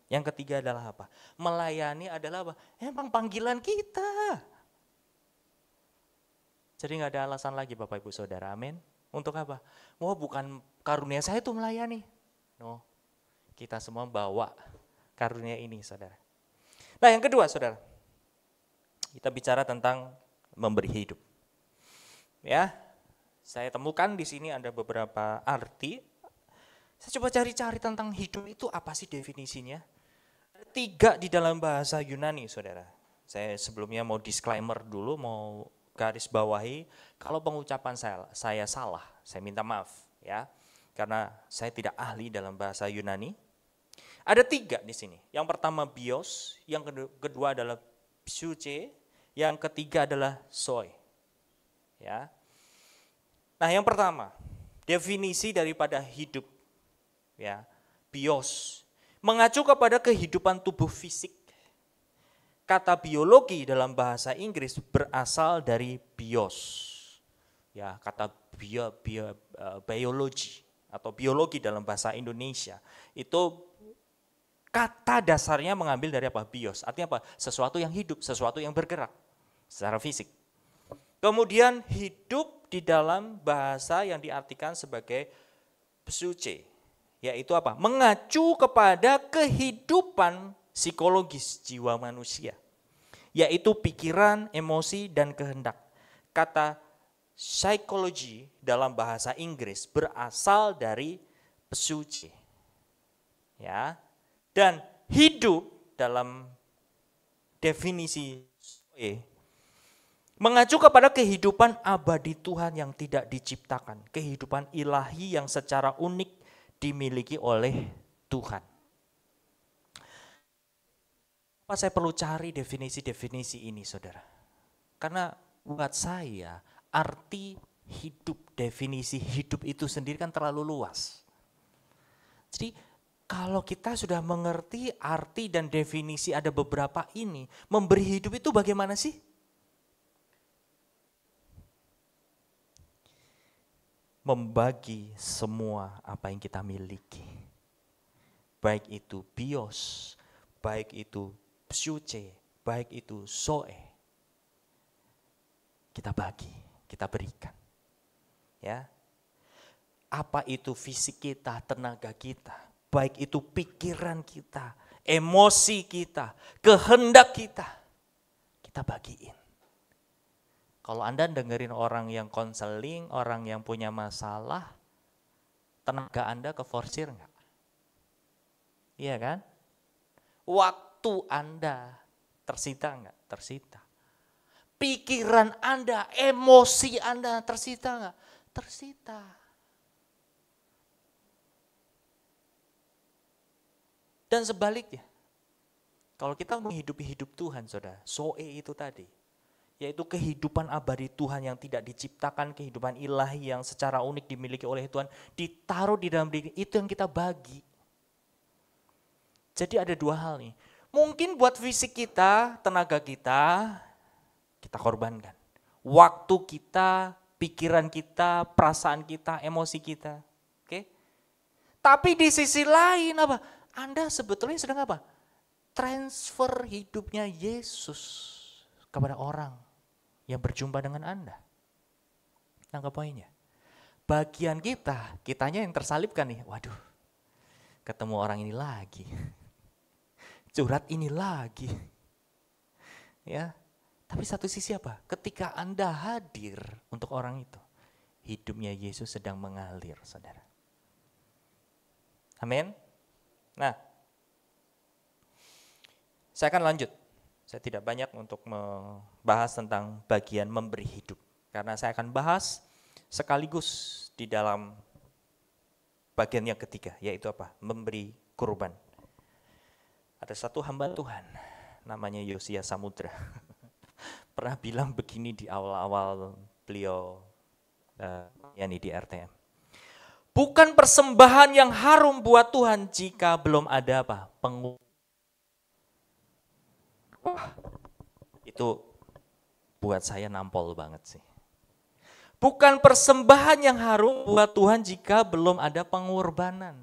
Yang ketiga adalah apa? Melayani adalah apa? Emang panggilan kita. Jadi gak ada alasan lagi Bapak Ibu Saudara, amin. Untuk apa? Oh bukan karunia saya itu melayani. No, kita semua bawa karunia ini saudara. Nah yang kedua saudara, kita bicara tentang memberi hidup. Ya, saya temukan di sini ada beberapa arti. Saya coba cari-cari tentang hidup itu apa sih definisinya. Ada 3 di dalam bahasa Yunani, saudara. Saya sebelumnya mau disclaimer dulu, mau garis bawahi. Kalau pengucapan saya salah, saya minta maaf ya, karena saya tidak ahli dalam bahasa Yunani. Ada 3 di sini. Yang pertama bios, yang kedua adalah psyche, yang ketiga adalah zoe. Ya. Nah, yang pertama, definisi daripada hidup, ya, bios, mengacu kepada kehidupan tubuh fisik. Kata biologi dalam bahasa Inggris berasal dari bios, ya, kata biologi atau biologi dalam bahasa Indonesia itu kata dasarnya mengambil dari apa? Bios, artinya apa? Sesuatu yang hidup, sesuatu yang bergerak secara fisik. Kemudian hidup di dalam bahasa yang diartikan sebagai psyche, yaitu apa? Mengacu kepada kehidupan psikologis jiwa manusia, yaitu pikiran, emosi, dan kehendak. Kata Psychology dalam bahasa Inggris berasal dari psuche. Ya. Dan hidup dalam definisi mengacu kepada kehidupan abadi Tuhan yang tidak diciptakan, kehidupan ilahi yang secara unik dimiliki oleh Tuhan. Apa saya perlu cari definisi-definisi ini, saudara? Karena buat saya arti hidup, definisi hidup itu sendiri kan terlalu luas. Jadi kalau kita sudah mengerti arti dan definisi ada beberapa ini, memberi hidup itu bagaimana sih? Membagi semua apa yang kita miliki. Baik itu bios, baik itu psuche, baik itu zoe. Kita bagi, kita berikan. Ya. Apa itu fisik kita, tenaga kita, baik itu pikiran kita, emosi kita, kehendak kita bagiin. Kalau Anda dengerin orang yang konseling, orang yang punya masalah, tenaga Anda keforsir enggak? Iya kan? Waktu Anda tersita enggak? Tersita. Pikiran Anda, emosi Anda tersita enggak? Tersita. Dan sebaliknya, kalau kita menghidupi hidup Tuhan, saudara, zoe itu tadi, yaitu kehidupan abadi Tuhan yang tidak diciptakan, kehidupan ilahi yang secara unik dimiliki oleh Tuhan, ditaruh di dalam diri, itu yang kita bagi. Jadi ada dua hal nih, mungkin buat fisik kita, tenaga kita korbankan. Waktu kita, pikiran kita, perasaan kita, emosi kita. Oke? Tapi di sisi lain apa? Anda sebetulnya sedang apa? Transfer hidupnya Yesus kepada orang yang berjumpa dengan Anda. Nangkap poinnya? Bagian kitanya yang tersalibkan nih. Waduh, ketemu orang ini lagi. Curhat ini lagi. Ya, tapi satu sisi apa? Ketika Anda hadir untuk orang itu, hidupnya Yesus sedang mengalir, saudara. Amin. Nah, saya akan lanjut. Saya tidak banyak untuk membahas tentang bagian memberi hidup. Karena saya akan bahas sekaligus di dalam bagian yang ketiga, yaitu apa? Memberi kurban. Ada satu hamba Tuhan, namanya Yosia Samudra. Pernah bilang begini di awal-awal beliau yakni di RTM. Bukan persembahan yang harum buat Tuhan jika belum ada apa? Itu buat saya nampol banget sih. Bukan persembahan yang harum buat Tuhan jika belum ada pengorbanan.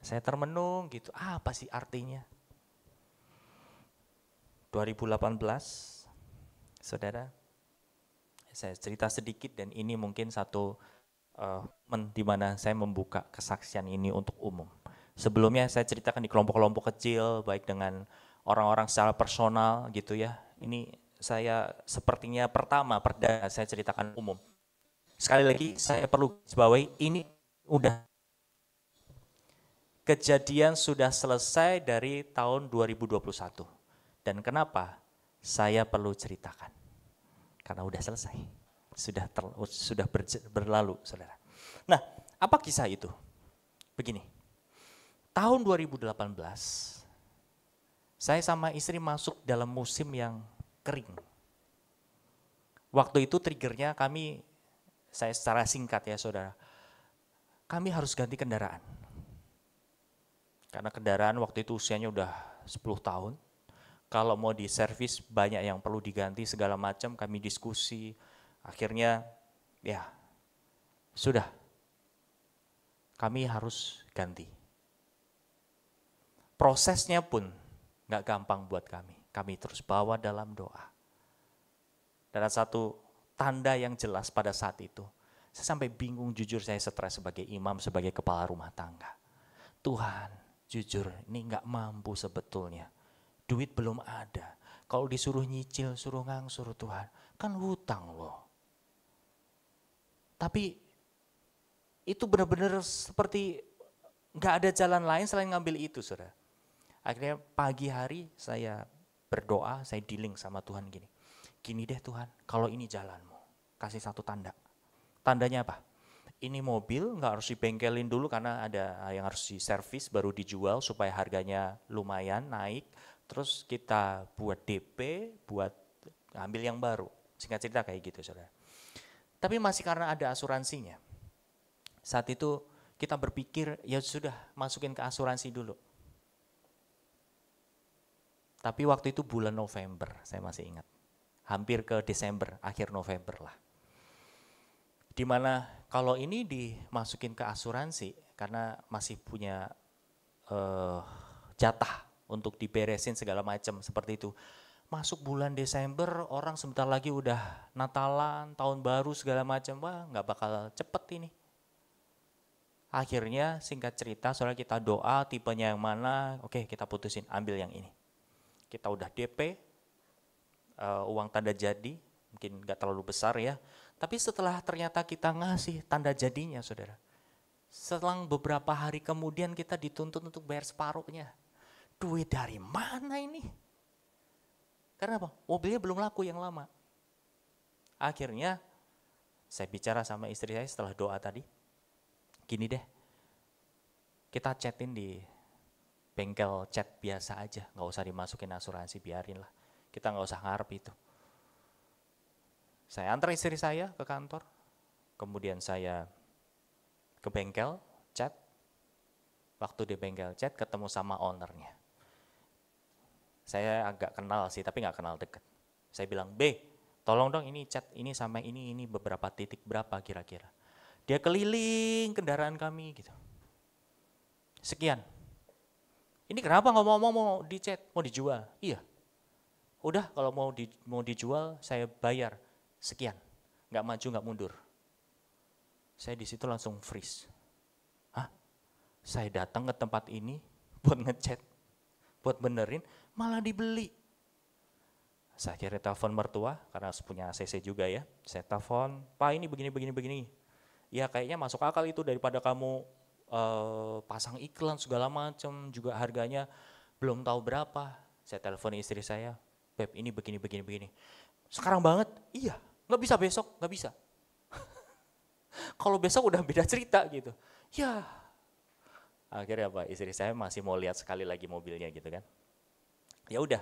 Saya termenung gitu, apa sih artinya? 2018, saudara, saya cerita sedikit dan ini mungkin satu di mana saya membuka kesaksian ini untuk umum. Sebelumnya saya ceritakan di kelompok-kelompok kecil, baik dengan orang-orang secara personal gitu ya. Ini saya sepertinya perdana saya ceritakan umum. Sekali lagi saya perlu sebawahi, ini udah kejadian sudah selesai dari tahun 2021. Dan kenapa saya perlu ceritakan? Karena udah selesai. Sudah berlalu, saudara. Nah, apa kisah itu? Begini, tahun 2018, saya sama istri masuk dalam musim yang kering. Waktu itu triggernya saya secara singkat ya saudara, kami harus ganti kendaraan. Karena kendaraan waktu itu usianya udah 10 tahun. Kalau mau diservis banyak yang perlu diganti segala macam, kami diskusi. Akhirnya ya sudah, kami harus ganti. Prosesnya pun gak gampang buat kami. Kami terus bawa dalam doa. Dan satu tanda yang jelas pada saat itu, saya sampai bingung, jujur saya stres sebagai imam, sebagai kepala rumah tangga. Tuhan, jujur ini gak mampu sebetulnya. Duit belum ada. Kalau disuruh nyicil, suruh ngangsur Tuhan. Kan hutang loh. Tapi itu benar-benar seperti nggak ada jalan lain selain ngambil itu, saudara. Akhirnya pagi hari saya berdoa, saya dealing sama Tuhan gini. Gini deh Tuhan, kalau ini jalanmu, kasih satu tanda. Tandanya apa? Ini mobil nggak harus dibengkelin dulu karena ada yang harus diservis baru dijual supaya harganya lumayan naik. Terus kita buat DP, buat ambil yang baru. Singkat cerita kayak gitu, saudara. Tapi masih karena ada asuransinya. Saat itu kita berpikir ya sudah masukin ke asuransi dulu. Tapi waktu itu bulan November, saya masih ingat. Hampir ke Desember, akhir November lah. Dimana kalau ini dimasukin ke asuransi, karena masih punya jatah untuk diberesin segala macam seperti itu. Masuk bulan Desember, orang sebentar lagi udah Natalan, tahun baru segala macam, wah nggak bakal cepet ini. Akhirnya singkat cerita, soalnya kita doa tipenya yang mana, oke kita putusin ambil yang ini. Kita udah DP, uang tanda jadi, mungkin nggak terlalu besar ya. Tapi setelah ternyata kita ngasih tanda jadinya, saudara, selang beberapa hari kemudian kita dituntut untuk bayar separuhnya. Duit dari mana ini? Karena apa? Mobilnya belum laku yang lama. Akhirnya saya bicara sama istri saya setelah doa tadi, gini deh, kita chatin di bengkel chat biasa aja, nggak usah dimasukin asuransi, biarin lah. Kita nggak usah ngarep itu. Saya antar istri saya ke kantor, kemudian saya ke bengkel chat. Waktu di bengkel chat ketemu sama ownernya. Saya agak kenal sih, tapi nggak kenal deket. Saya bilang, B, tolong dong ini chat ini sama ini beberapa titik berapa kira-kira. Dia keliling kendaraan kami gitu. Sekian. Ini kenapa nggak mau di chat, mau dijual? Iya. Udah kalau mau dijual saya bayar sekian. Nggak maju nggak mundur. Saya di situ langsung freeze. Hah? Saya datang ke tempat ini buat ngechat, buat benerin, malah dibeli. Saya akhirnya telepon mertua karena punya ACC juga ya. Saya telepon, Pak ini begini. Ya kayaknya masuk akal itu daripada kamu pasang iklan segala macam, juga harganya belum tahu berapa. Saya telepon istri saya, Beb ini begini. Sekarang banget? Iya, nggak bisa besok, nggak bisa. Kalau besok udah beda cerita gitu. Ya, akhirnya apa? Istri saya masih mau lihat sekali lagi mobilnya gitu kan. Ya udah,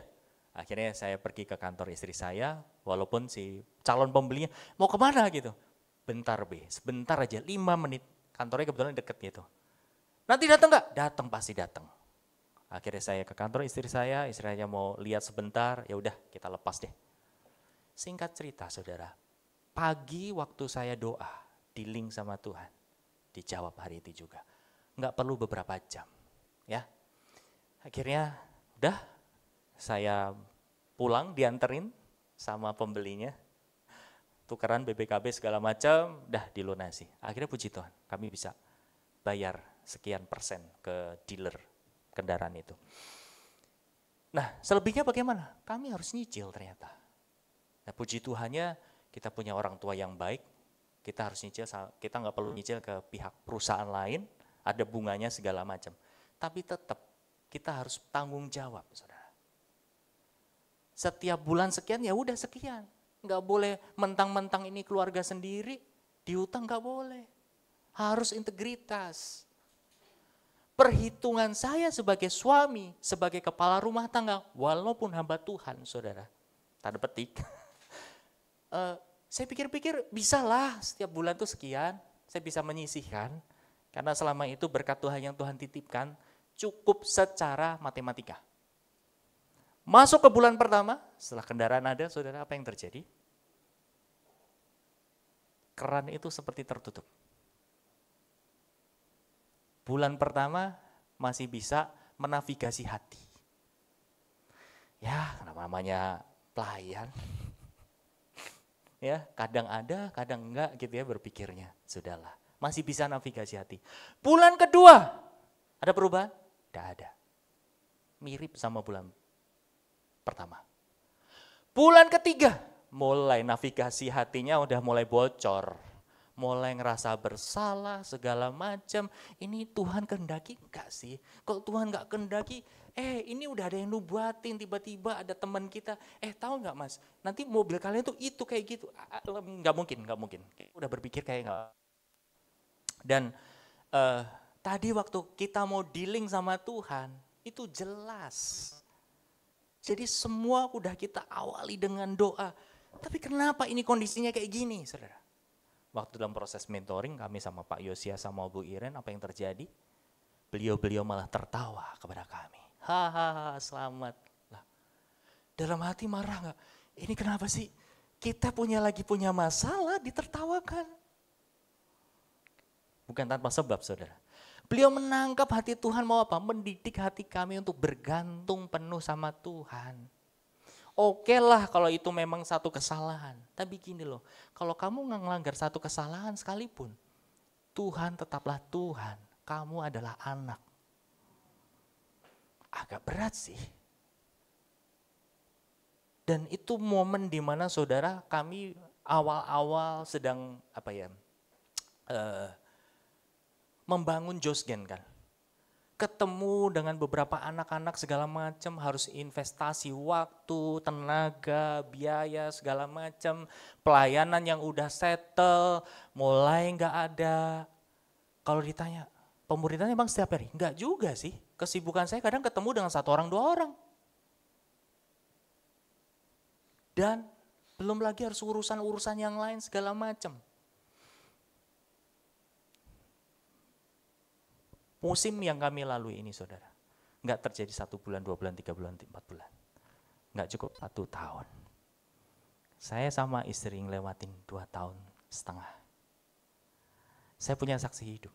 akhirnya saya pergi ke kantor istri saya, walaupun si calon pembelinya mau kemana gitu. Bentar B, sebentar aja, 5 menit. Kantornya kebetulan deket gitu. Nanti datang nggak? Datang, pasti datang. Akhirnya saya ke kantor istri saya mau lihat sebentar, ya udah kita lepas deh. Singkat cerita saudara, pagi waktu saya doa, dealing sama Tuhan, dijawab hari itu juga. Nggak perlu beberapa jam, ya. Akhirnya udah, saya pulang dianterin sama pembelinya, tukeran BPKB segala macam, udah dilunasi. Akhirnya puji Tuhan, kami bisa bayar sekian persen ke dealer kendaraan itu. Nah, selebihnya bagaimana? Kami harus nyicil ternyata. Nah, puji Tuhannya kita punya orang tua yang baik, kita harus nyicil, kita nggak perlu nyicil ke pihak perusahaan lain, ada bunganya segala macam. Tapi tetap kita harus tanggung jawab, saudara. Setiap bulan sekian, ya udah sekian. Nggak boleh mentang-mentang ini keluarga sendiri, dihutang nggak boleh. Harus integritas. Perhitungan saya sebagai suami, sebagai kepala rumah tangga, walaupun hamba Tuhan, saudara, tanda petik, saya pikir-pikir bisalah setiap bulan tuh sekian, saya bisa menyisihkan, karena selama itu berkat Tuhan yang Tuhan titipkan, cukup secara matematika. Masuk ke bulan pertama, setelah kendaraan ada, saudara, apa yang terjadi? Keran itu seperti tertutup. Bulan pertama masih bisa menavigasi hati. Ya, namanya pelayan. Ya, kadang ada, kadang enggak gitu ya berpikirnya. Sudahlah, masih bisa navigasi hati. Bulan kedua, ada perubahan? Tidak ada. Mirip sama bulan pertama. Bulan ketiga, mulai navigasi hatinya udah mulai bocor. Mulai ngerasa bersalah segala macam. Ini Tuhan kehendaki enggak sih? Kalau Tuhan enggak kehendaki, ini udah ada yang nubuatin, tiba-tiba ada teman kita, tahu nggak Mas, nanti mobil kalian tuh itu kayak gitu. Nggak mungkin. Udah berpikir kayak nggak. Dan tadi waktu kita mau dealing sama Tuhan, itu jelas. Jadi semua udah kita awali dengan doa. Tapi kenapa ini kondisinya kayak gini, saudara? Waktu dalam proses mentoring kami sama Pak Yosia sama Bu Iren, apa yang terjadi? Beliau malah tertawa kepada kami. Hahaha, selamat. Lah, dalam hati marah nggak? Ini kenapa sih? Kita punya masalah ditertawakan. Bukan tanpa sebab, saudara. Beliau menangkap hati Tuhan mau apa? Mendidik hati kami untuk bergantung penuh sama Tuhan. Oke lah kalau itu memang satu kesalahan. Tapi gini loh, kalau kamu nggak ngelanggar satu kesalahan sekalipun, Tuhan tetaplah Tuhan. Kamu adalah anak. Agak berat sih. Dan itu momen di mana saudara kami awal-awal sedang membangun Josgen kan. Ketemu dengan beberapa anak-anak segala macam, harus investasi waktu, tenaga, biaya segala macam, pelayanan yang udah settle, mulai nggak ada. Kalau ditanya, pemuridannya bang setiap hari? Enggak juga sih, kesibukan saya kadang ketemu dengan 1 orang 2 orang. Dan belum lagi harus urusan-urusan yang lain segala macam. Musim yang kami lalui ini saudara, nggak terjadi 1 bulan, 2 bulan, 3 bulan, 4 bulan. Nggak cukup 1 tahun. Saya sama istri ngelewatin 2,5 tahun. Saya punya saksi hidup.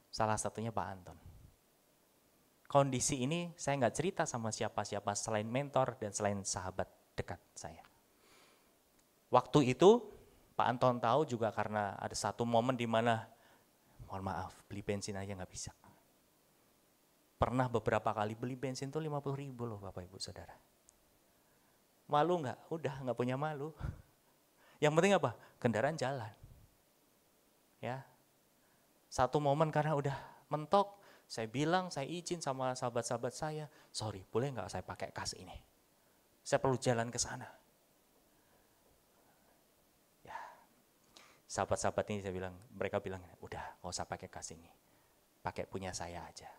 Salah satunya Pak Anton. Kondisi ini saya nggak cerita sama siapa-siapa selain mentor dan selain sahabat dekat saya. Waktu itu Pak Anton tahu juga karena ada satu momen di mana mohon maaf, beli bensin aja nggak bisa. Pernah beberapa kali beli bensin tuh 50.000 loh Bapak Ibu Saudara. Malu nggak? Udah nggak punya malu. Yang penting apa? Kendaraan jalan. Ya. Satu momen karena udah mentok, saya bilang, saya izin sama sahabat-sahabat saya, sorry boleh nggak saya pakai kas ini? Saya perlu jalan ke sana. Sahabat-sahabat ini mereka bilang, udah nggak usah pakai kas ini, pakai punya saya aja.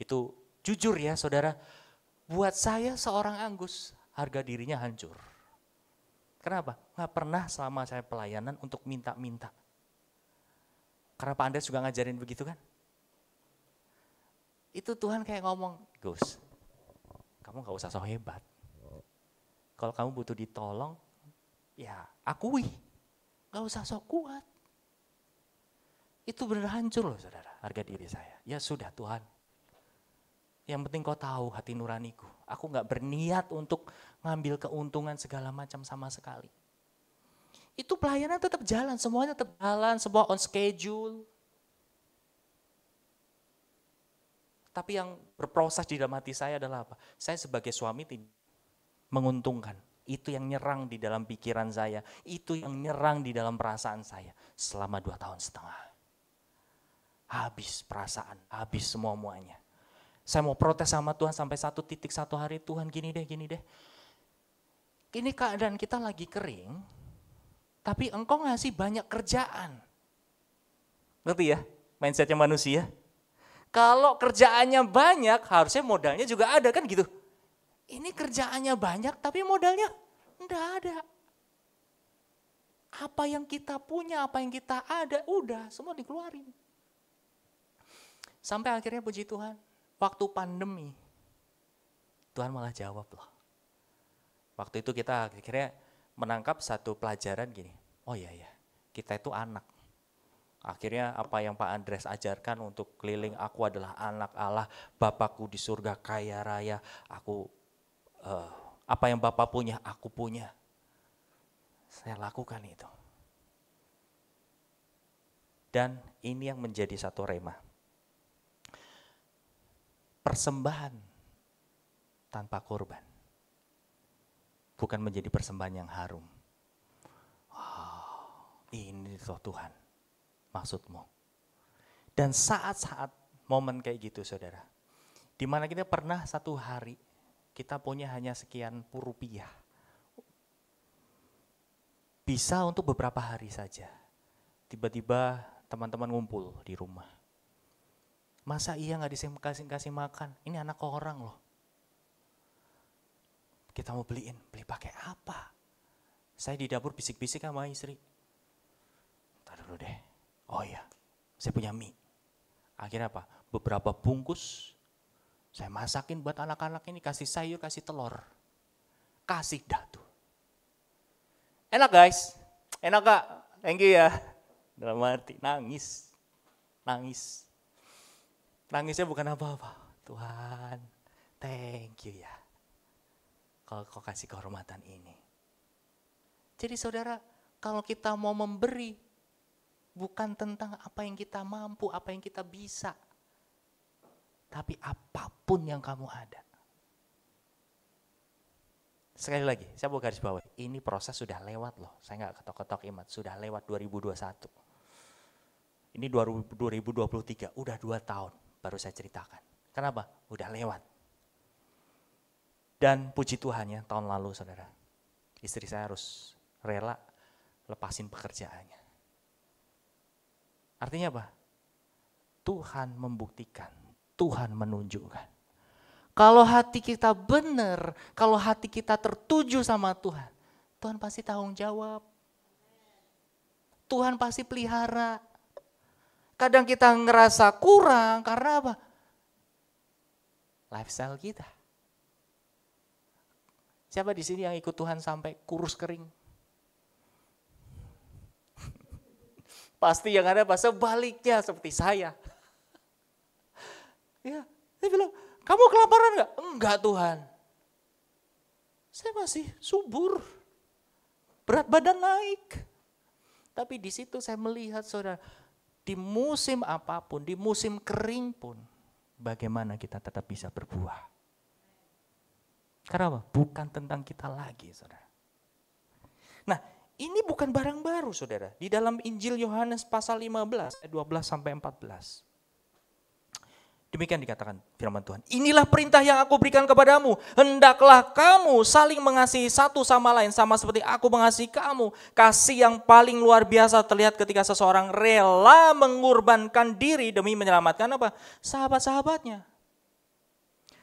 Itu jujur ya saudara, buat saya seorang Anggus, harga dirinya hancur. Kenapa? Nggak pernah selama saya pelayanan untuk minta-minta. Karena Pak Andres juga ngajarin begitu kan. Itu Tuhan kayak ngomong, Gus, kamu nggak usah sok hebat. Kalau kamu butuh ditolong, ya akui. Gak usah sok kuat. Itu benar hancur loh saudara, harga diri saya. Ya sudah Tuhan, yang penting kau tahu hati nuraniku. Aku gak berniat untuk ngambil keuntungan segala macam sama sekali. Itu pelayanan tetap jalan, semuanya tetap jalan, semua on schedule. Tapi yang berproses di dalam hati saya adalah apa? Saya sebagai suami tidak menguntungkan. Itu yang nyerang di dalam pikiran saya, itu yang nyerang di dalam perasaan saya selama 2,5 tahun. Habis perasaan, habis semua-muanya. Saya mau protes sama Tuhan sampai satu hari, Tuhan gini deh. Ini keadaan kita lagi kering, tapi engkau ngasih banyak kerjaan. Ngerti ya mindsetnya manusia? Kalau kerjaannya banyak, harusnya modalnya juga ada kan gitu. Ini kerjaannya banyak tapi modalnya enggak ada. Apa yang kita punya, apa yang kita ada, udah semua dikeluarin. Sampai akhirnya puji Tuhan, waktu pandemi, Tuhan malah jawab loh. Waktu itu kita akhirnya menangkap satu pelajaran gini, oh iya ya, kita itu anak. Akhirnya apa yang Pak Andres ajarkan untuk keliling, aku adalah anak Allah, Bapakku di surga kaya raya, apa yang Bapak punya, aku punya. Saya lakukan itu. Dan ini yang menjadi satu rema. Persembahan tanpa korban. bukan menjadi persembahan yang harum. Ini toh Tuhan maksudmu. Dan saat-saat momen kayak gitu saudara, dimana kita pernah satu hari kita punya hanya sekian puluh rupiah, bisa untuk beberapa hari saja. Tiba-tiba teman-teman ngumpul di rumah. Masa iya gak dikasih makan? Ini anak orang loh. Kita mau beli pakai apa? Saya di dapur bisik-bisik sama istri. Ntar dulu deh. Oh iya, saya punya mie. Akhirnya apa? Beberapa bungkus saya masakin buat anak-anak ini, kasih sayur, kasih telur. Kasih dah tuh. Enak guys, enak gak? Thank you ya. Dalam arti nangis. Nangisnya bukan apa-apa. Tuhan, thank you ya. Kalau kau kasih kehormatan ini. Jadi saudara, kalau kita mau memberi, bukan tentang apa yang kita mampu, apa yang kita bisa. Tapi apapun yang kamu ada. Sekali lagi, saya mau garis bawah. Ini proses sudah lewat loh. Saya gak ketok-ketok imat, sudah lewat 2021. Ini 2023, udah 2 tahun baru saya ceritakan. Kenapa? Udah lewat. Dan puji Tuhan ya, tahun lalu saudara, istri saya harus rela lepasin pekerjaannya. Artinya apa? Tuhan membuktikan, Tuhan menunjukkan. Kalau hati kita benar, kalau hati kita tertuju sama Tuhan, Tuhan pasti tanggung jawab. Tuhan pasti pelihara. Kadang kita ngerasa kurang karena apa? Lifestyle kita. Siapa di sini yang ikut Tuhan sampai kurus kering? Pasti yang ada apa? Sebaliknya seperti saya. Ya, saya bilang, kamu kelaparan enggak? Enggak Tuhan. Saya masih subur. Berat badan naik. Tapi di situ saya melihat saudara, di musim apapun, di musim kering pun, bagaimana kita tetap bisa berbuah. Karena apa? Bukan tentang kita lagi saudara. Nah, ini bukan barang baru saudara. Di dalam Injil Yohanes pasal 15, ayat 12 sampai 14. Demikian dikatakan firman Tuhan. Inilah perintah yang aku berikan kepadamu. Hendaklah kamu saling mengasihi satu sama lain. Sama seperti aku mengasihi kamu. Kasih yang paling luar biasa terlihat ketika seseorang rela mengorbankan diri demi menyelamatkan apa? Sahabat-sahabatnya.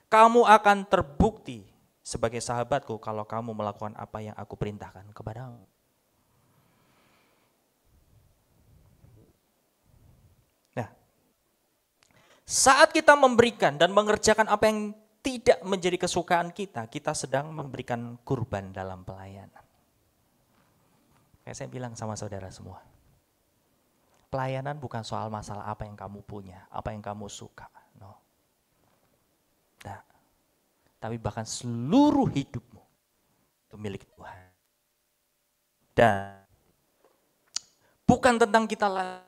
Kamu akan terbukti sebagai sahabatku kalau kamu melakukan apa yang aku perintahkan kepadamu. Saat kita memberikan dan mengerjakan apa yang tidak menjadi kesukaan kita, kita sedang memberikan kurban dalam pelayanan. Kayak saya bilang sama saudara semua, pelayanan bukan soal masalah apa yang kamu punya, apa yang kamu suka. No. Nah, tapi bahkan seluruh hidupmu itu milik Tuhan. Dan bukan tentang kita lagi,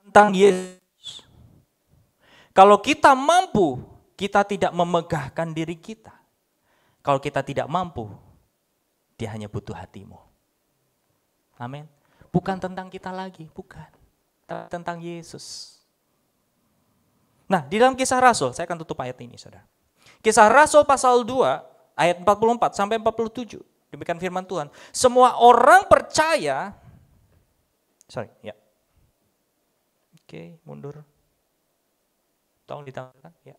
tentang Yesus. Kalau kita mampu, kita tidak memegahkan diri kita. Kalau kita tidak mampu, dia hanya butuh hatimu. Amin. Bukan tentang kita lagi, bukan. Tentang Yesus. Nah, di dalam Kisah Rasul, saya akan tutup ayat ini, saudara. Kisah Rasul pasal 2, ayat 44 sampai 47. Demikian firman Tuhan. Semua orang percaya, Oke, mundur. Tolong ditambahkan, ya.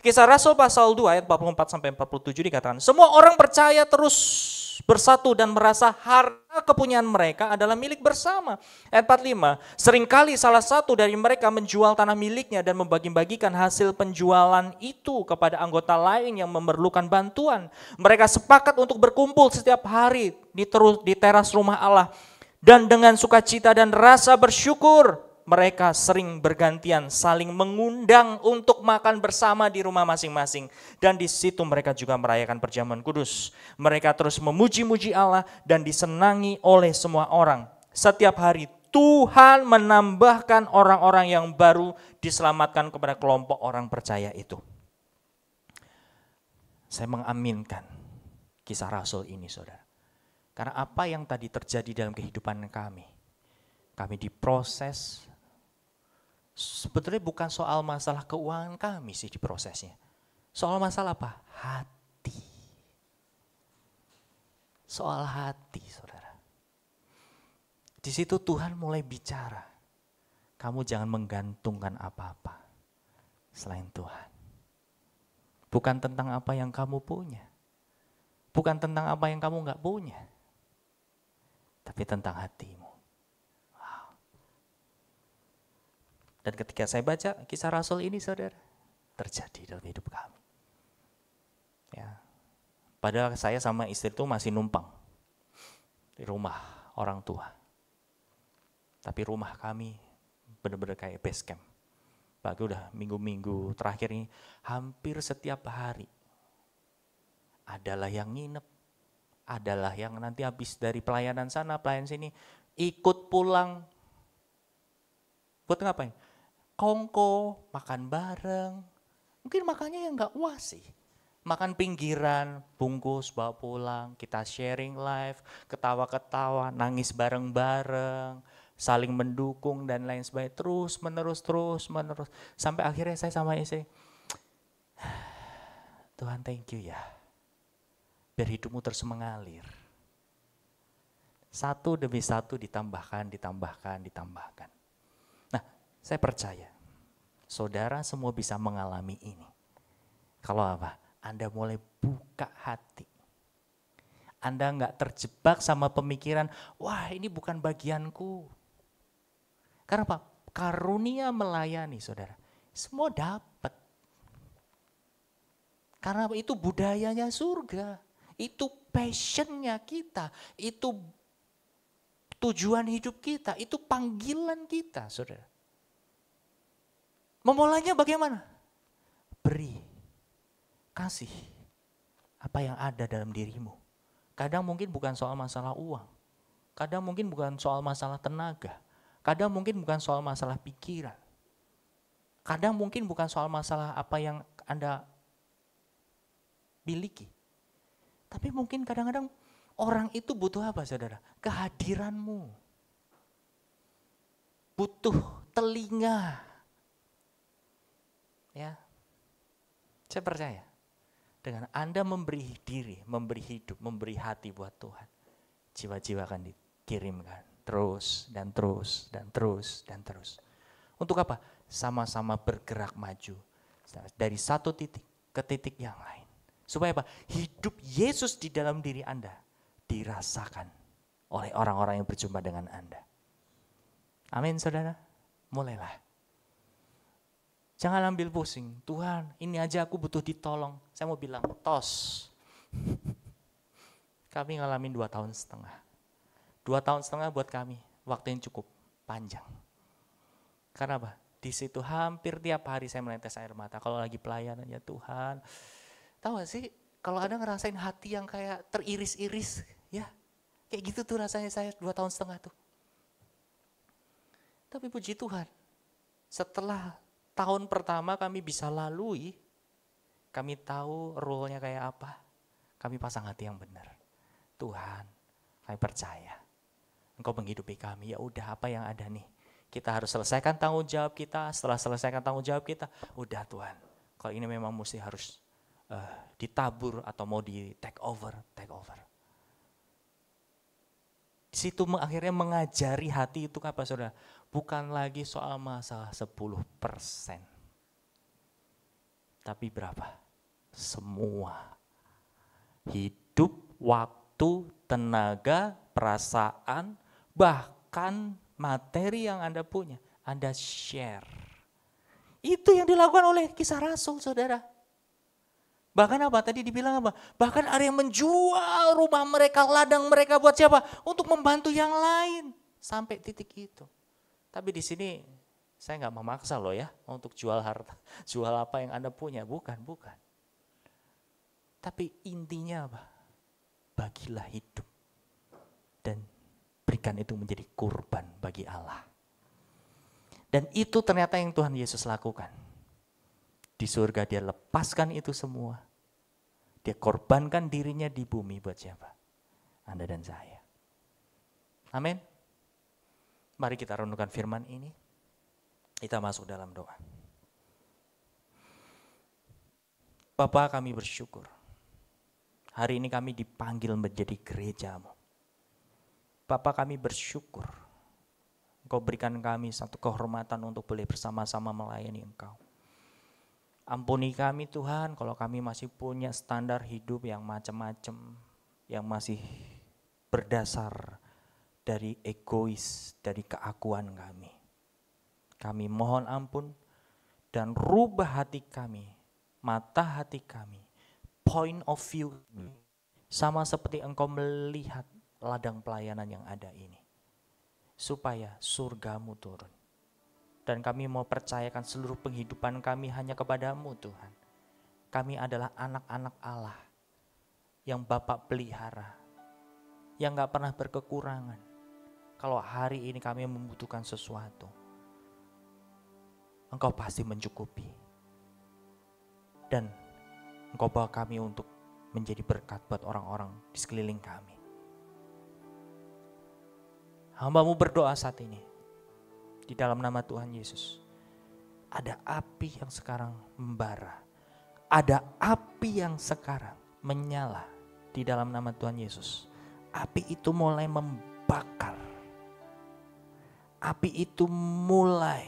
Kisah Rasul pasal 2 ayat 44 sampai 47 dikatakan, semua orang percaya terus bersatu dan merasa harta kepunyaan mereka adalah milik bersama. Ayat 45, seringkali salah satu dari mereka menjual tanah miliknya dan membagi-bagikan hasil penjualan itu kepada anggota lain yang memerlukan bantuan. Mereka sepakat untuk berkumpul setiap hari di teras rumah Allah. Dan dengan sukacita dan rasa bersyukur, mereka sering bergantian saling mengundang untuk makan bersama di rumah masing-masing. Dan di situ mereka juga merayakan perjamuan kudus. Mereka terus memuji-muji Allah dan disenangi oleh semua orang. Setiap hari Tuhan menambahkan orang-orang yang baru diselamatkan kepada kelompok orang percaya itu. Saya mengaminkan kisah Rasul ini, saudara. Karena apa yang tadi terjadi dalam kehidupan kami diproses, sebetulnya bukan soal masalah keuangan kami sih diprosesnya. Soal masalah apa? Hati. Soal hati, saudara. Di situ Tuhan mulai bicara. Kamu jangan menggantungkan apa-apa selain Tuhan. Bukan tentang apa yang kamu punya. Bukan tentang apa yang kamu nggak punya. Tapi tentang hatimu. Wow. Dan ketika saya baca kisah Rasul ini, saudara, terjadi dalam hidup kami. Ya. Padahal saya sama istri itu masih numpang di rumah orang tua. Tapi rumah kami benar-benar kayak base camp. Bagi udah minggu-minggu terakhir ini hampir setiap hari adalah yang nginep, adalah yang nanti habis dari pelayanan sana, pelayanan sini, ikut pulang. Buat ngapain? Kongko, makan bareng. Mungkin makannya yang gak puas sih. Makan pinggiran, bungkus, bawa pulang, kita sharing live, ketawa-ketawa, nangis bareng-bareng, saling mendukung dan lain sebagainya. Terus menerus. Sampai akhirnya saya sama istri, Tuhan thank you ya. Biar hidupmu terus mengalir. Satu demi satu ditambahkan. Nah, saya percaya, saudara semua bisa mengalami ini. Kalau apa? Anda mulai buka hati. Anda enggak terjebak sama pemikiran, wah ini bukan bagianku. Karena apa? Karunia melayani, saudara. Semua dapat. Karena itu budayanya surga. Itu passionnya kita, itu tujuan hidup kita, itu panggilan kita, saudara. Memulainya bagaimana? Beri, kasih apa yang ada dalam dirimu. Kadang mungkin bukan soal masalah uang, kadang mungkin bukan soal masalah tenaga, kadang mungkin bukan soal masalah pikiran, kadang mungkin bukan soal masalah apa yang Anda miliki. Tapi mungkin kadang-kadang orang itu butuh apa, saudara? Kehadiranmu. Butuh telinga. Ya. Saya percaya. Dengan Anda memberi diri, memberi hidup, memberi hati buat Tuhan. Jiwa-jiwa akan dikirimkan. Terus. Untuk apa? Sama-sama bergerak maju. Dari satu titik ke titik yang lain. Supaya apa? Hidup Yesus di dalam diri Anda dirasakan oleh orang-orang yang berjumpa dengan Anda. Amin, saudara. Mulailah. Jangan ambil pusing. Tuhan, ini aja aku butuh ditolong. Saya mau bilang, tos. Kami ngalamin 2 tahun setengah. 2 tahun setengah buat kami, waktu yang cukup panjang. Karena apa? Di situ hampir tiap hari saya menetes air mata. Kalau lagi pelayanan, ya Tuhan. Tahu gak sih, kalau ada ngerasain hati yang kayak teriris-iris, ya kayak gitu tuh rasanya saya 2 tahun setengah tuh. Tapi puji Tuhan, setelah tahun pertama kami bisa lalui, kami tahu role-nya kayak apa, kami pasang hati yang benar. Tuhan, kami percaya, Engkau menghidupi kami, ya udah apa yang ada nih, kita harus selesaikan tanggung jawab kita, setelah selesaikan tanggung jawab kita, udah Tuhan, kalau ini memang mesti harus ditabur atau mau di take over. Di situ akhirnya mengajari hati itu apa, saudara? Bukan lagi soal masalah 10%. Tapi berapa? Semua. Hidup, waktu, tenaga, perasaan, bahkan materi yang Anda punya, Anda share. Itu yang dilakukan oleh kisah Rasul, saudara. Bahkan apa? Tadi dibilang apa? Bahkan ada yang menjual rumah mereka, ladang mereka buat siapa? Untuk membantu yang lain. Sampai titik itu. Tapi di sini saya nggak memaksa loh ya untuk jual harta, jual apa yang Anda punya. Bukan. Tapi intinya apa? Bagilah hidup. Dan berikan itu menjadi kurban bagi Allah. Dan itu ternyata yang Tuhan Yesus lakukan. Di surga dia lepaskan itu semua. Dia korbankan dirinya di bumi buat siapa? Anda dan saya. Amin. Mari kita renungkan firman ini. Kita masuk dalam doa. Bapa, kami bersyukur. Hari ini kami dipanggil menjadi gereja-Mu. Bapa, kami bersyukur. Engkau berikan kami satu kehormatan untuk boleh bersama-sama melayani Engkau. Ampuni kami Tuhan kalau kami masih punya standar hidup yang macam-macam, yang masih berdasar dari egois, dari keakuan kami. Kami mohon ampun dan rubah hati kami, mata hati kami, point of view, sama seperti Engkau melihat ladang pelayanan yang ada ini. Supaya surga-Mu turun. Dan kami mau percayakan seluruh penghidupan kami hanya kepada-Mu Tuhan. Kami adalah anak-anak Allah yang Bapak pelihara, yang gak pernah berkekurangan. Kalau hari ini kami membutuhkan sesuatu, Engkau pasti mencukupi. Dan Engkau bawa kami untuk menjadi berkat buat orang-orang di sekeliling kami. Hamba-Mu berdoa saat ini, di dalam nama Tuhan Yesus. Ada api yang sekarang membara. Ada api yang sekarang menyala di dalam nama Tuhan Yesus. Api itu mulai membakar. Api itu mulai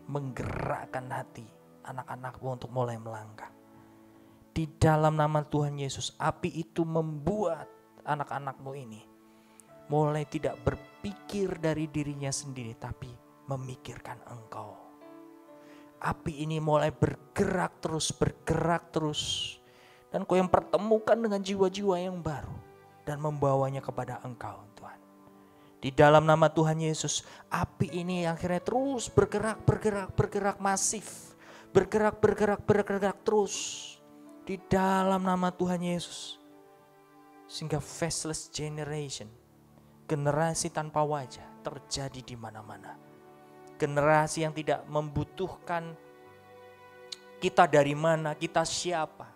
menggerakkan hati anak-anak-Mu untuk mulai melangkah. Di dalam nama Tuhan Yesus, api itu membuat anak-anak-Mu ini mulai tidak berpikir dari dirinya sendiri, tapi memikirkan Engkau. Api ini mulai bergerak terus. Dan Kau yang pertemukan dengan jiwa-jiwa yang baru dan membawanya kepada Engkau Tuhan. Di dalam nama Tuhan Yesus, api ini akhirnya terus bergerak masif. Bergerak terus. Di dalam nama Tuhan Yesus. Sehingga faceless generation, generasi tanpa wajah terjadi di mana-mana. Generasi yang tidak membutuhkan kita dari mana, kita siapa.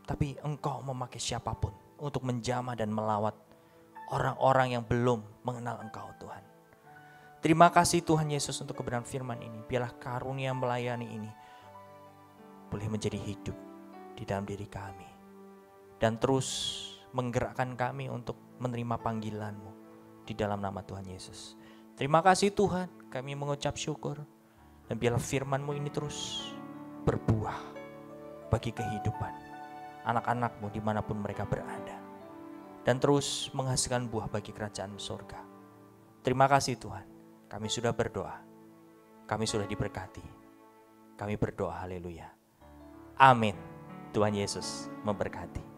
Tapi Engkau memakai siapapun untuk menjamah dan melawat orang-orang yang belum mengenal Engkau Tuhan. Terima kasih Tuhan Yesus untuk kebenaran firman ini. Biarlah karunia melayani ini boleh menjadi hidup di dalam diri kami. Dan terus menggerakkan kami untuk menerima panggilan-Mu di dalam nama Tuhan Yesus. Terima kasih Tuhan, kami mengucap syukur. Dan biarlah firman-Mu ini terus berbuah bagi kehidupan anak-anak-Mu dimanapun mereka berada. Dan terus menghasilkan buah bagi kerajaan surga. Terima kasih Tuhan, kami sudah berdoa. Kami sudah diberkati. Kami berdoa haleluya. Amin. Tuhan Yesus memberkati.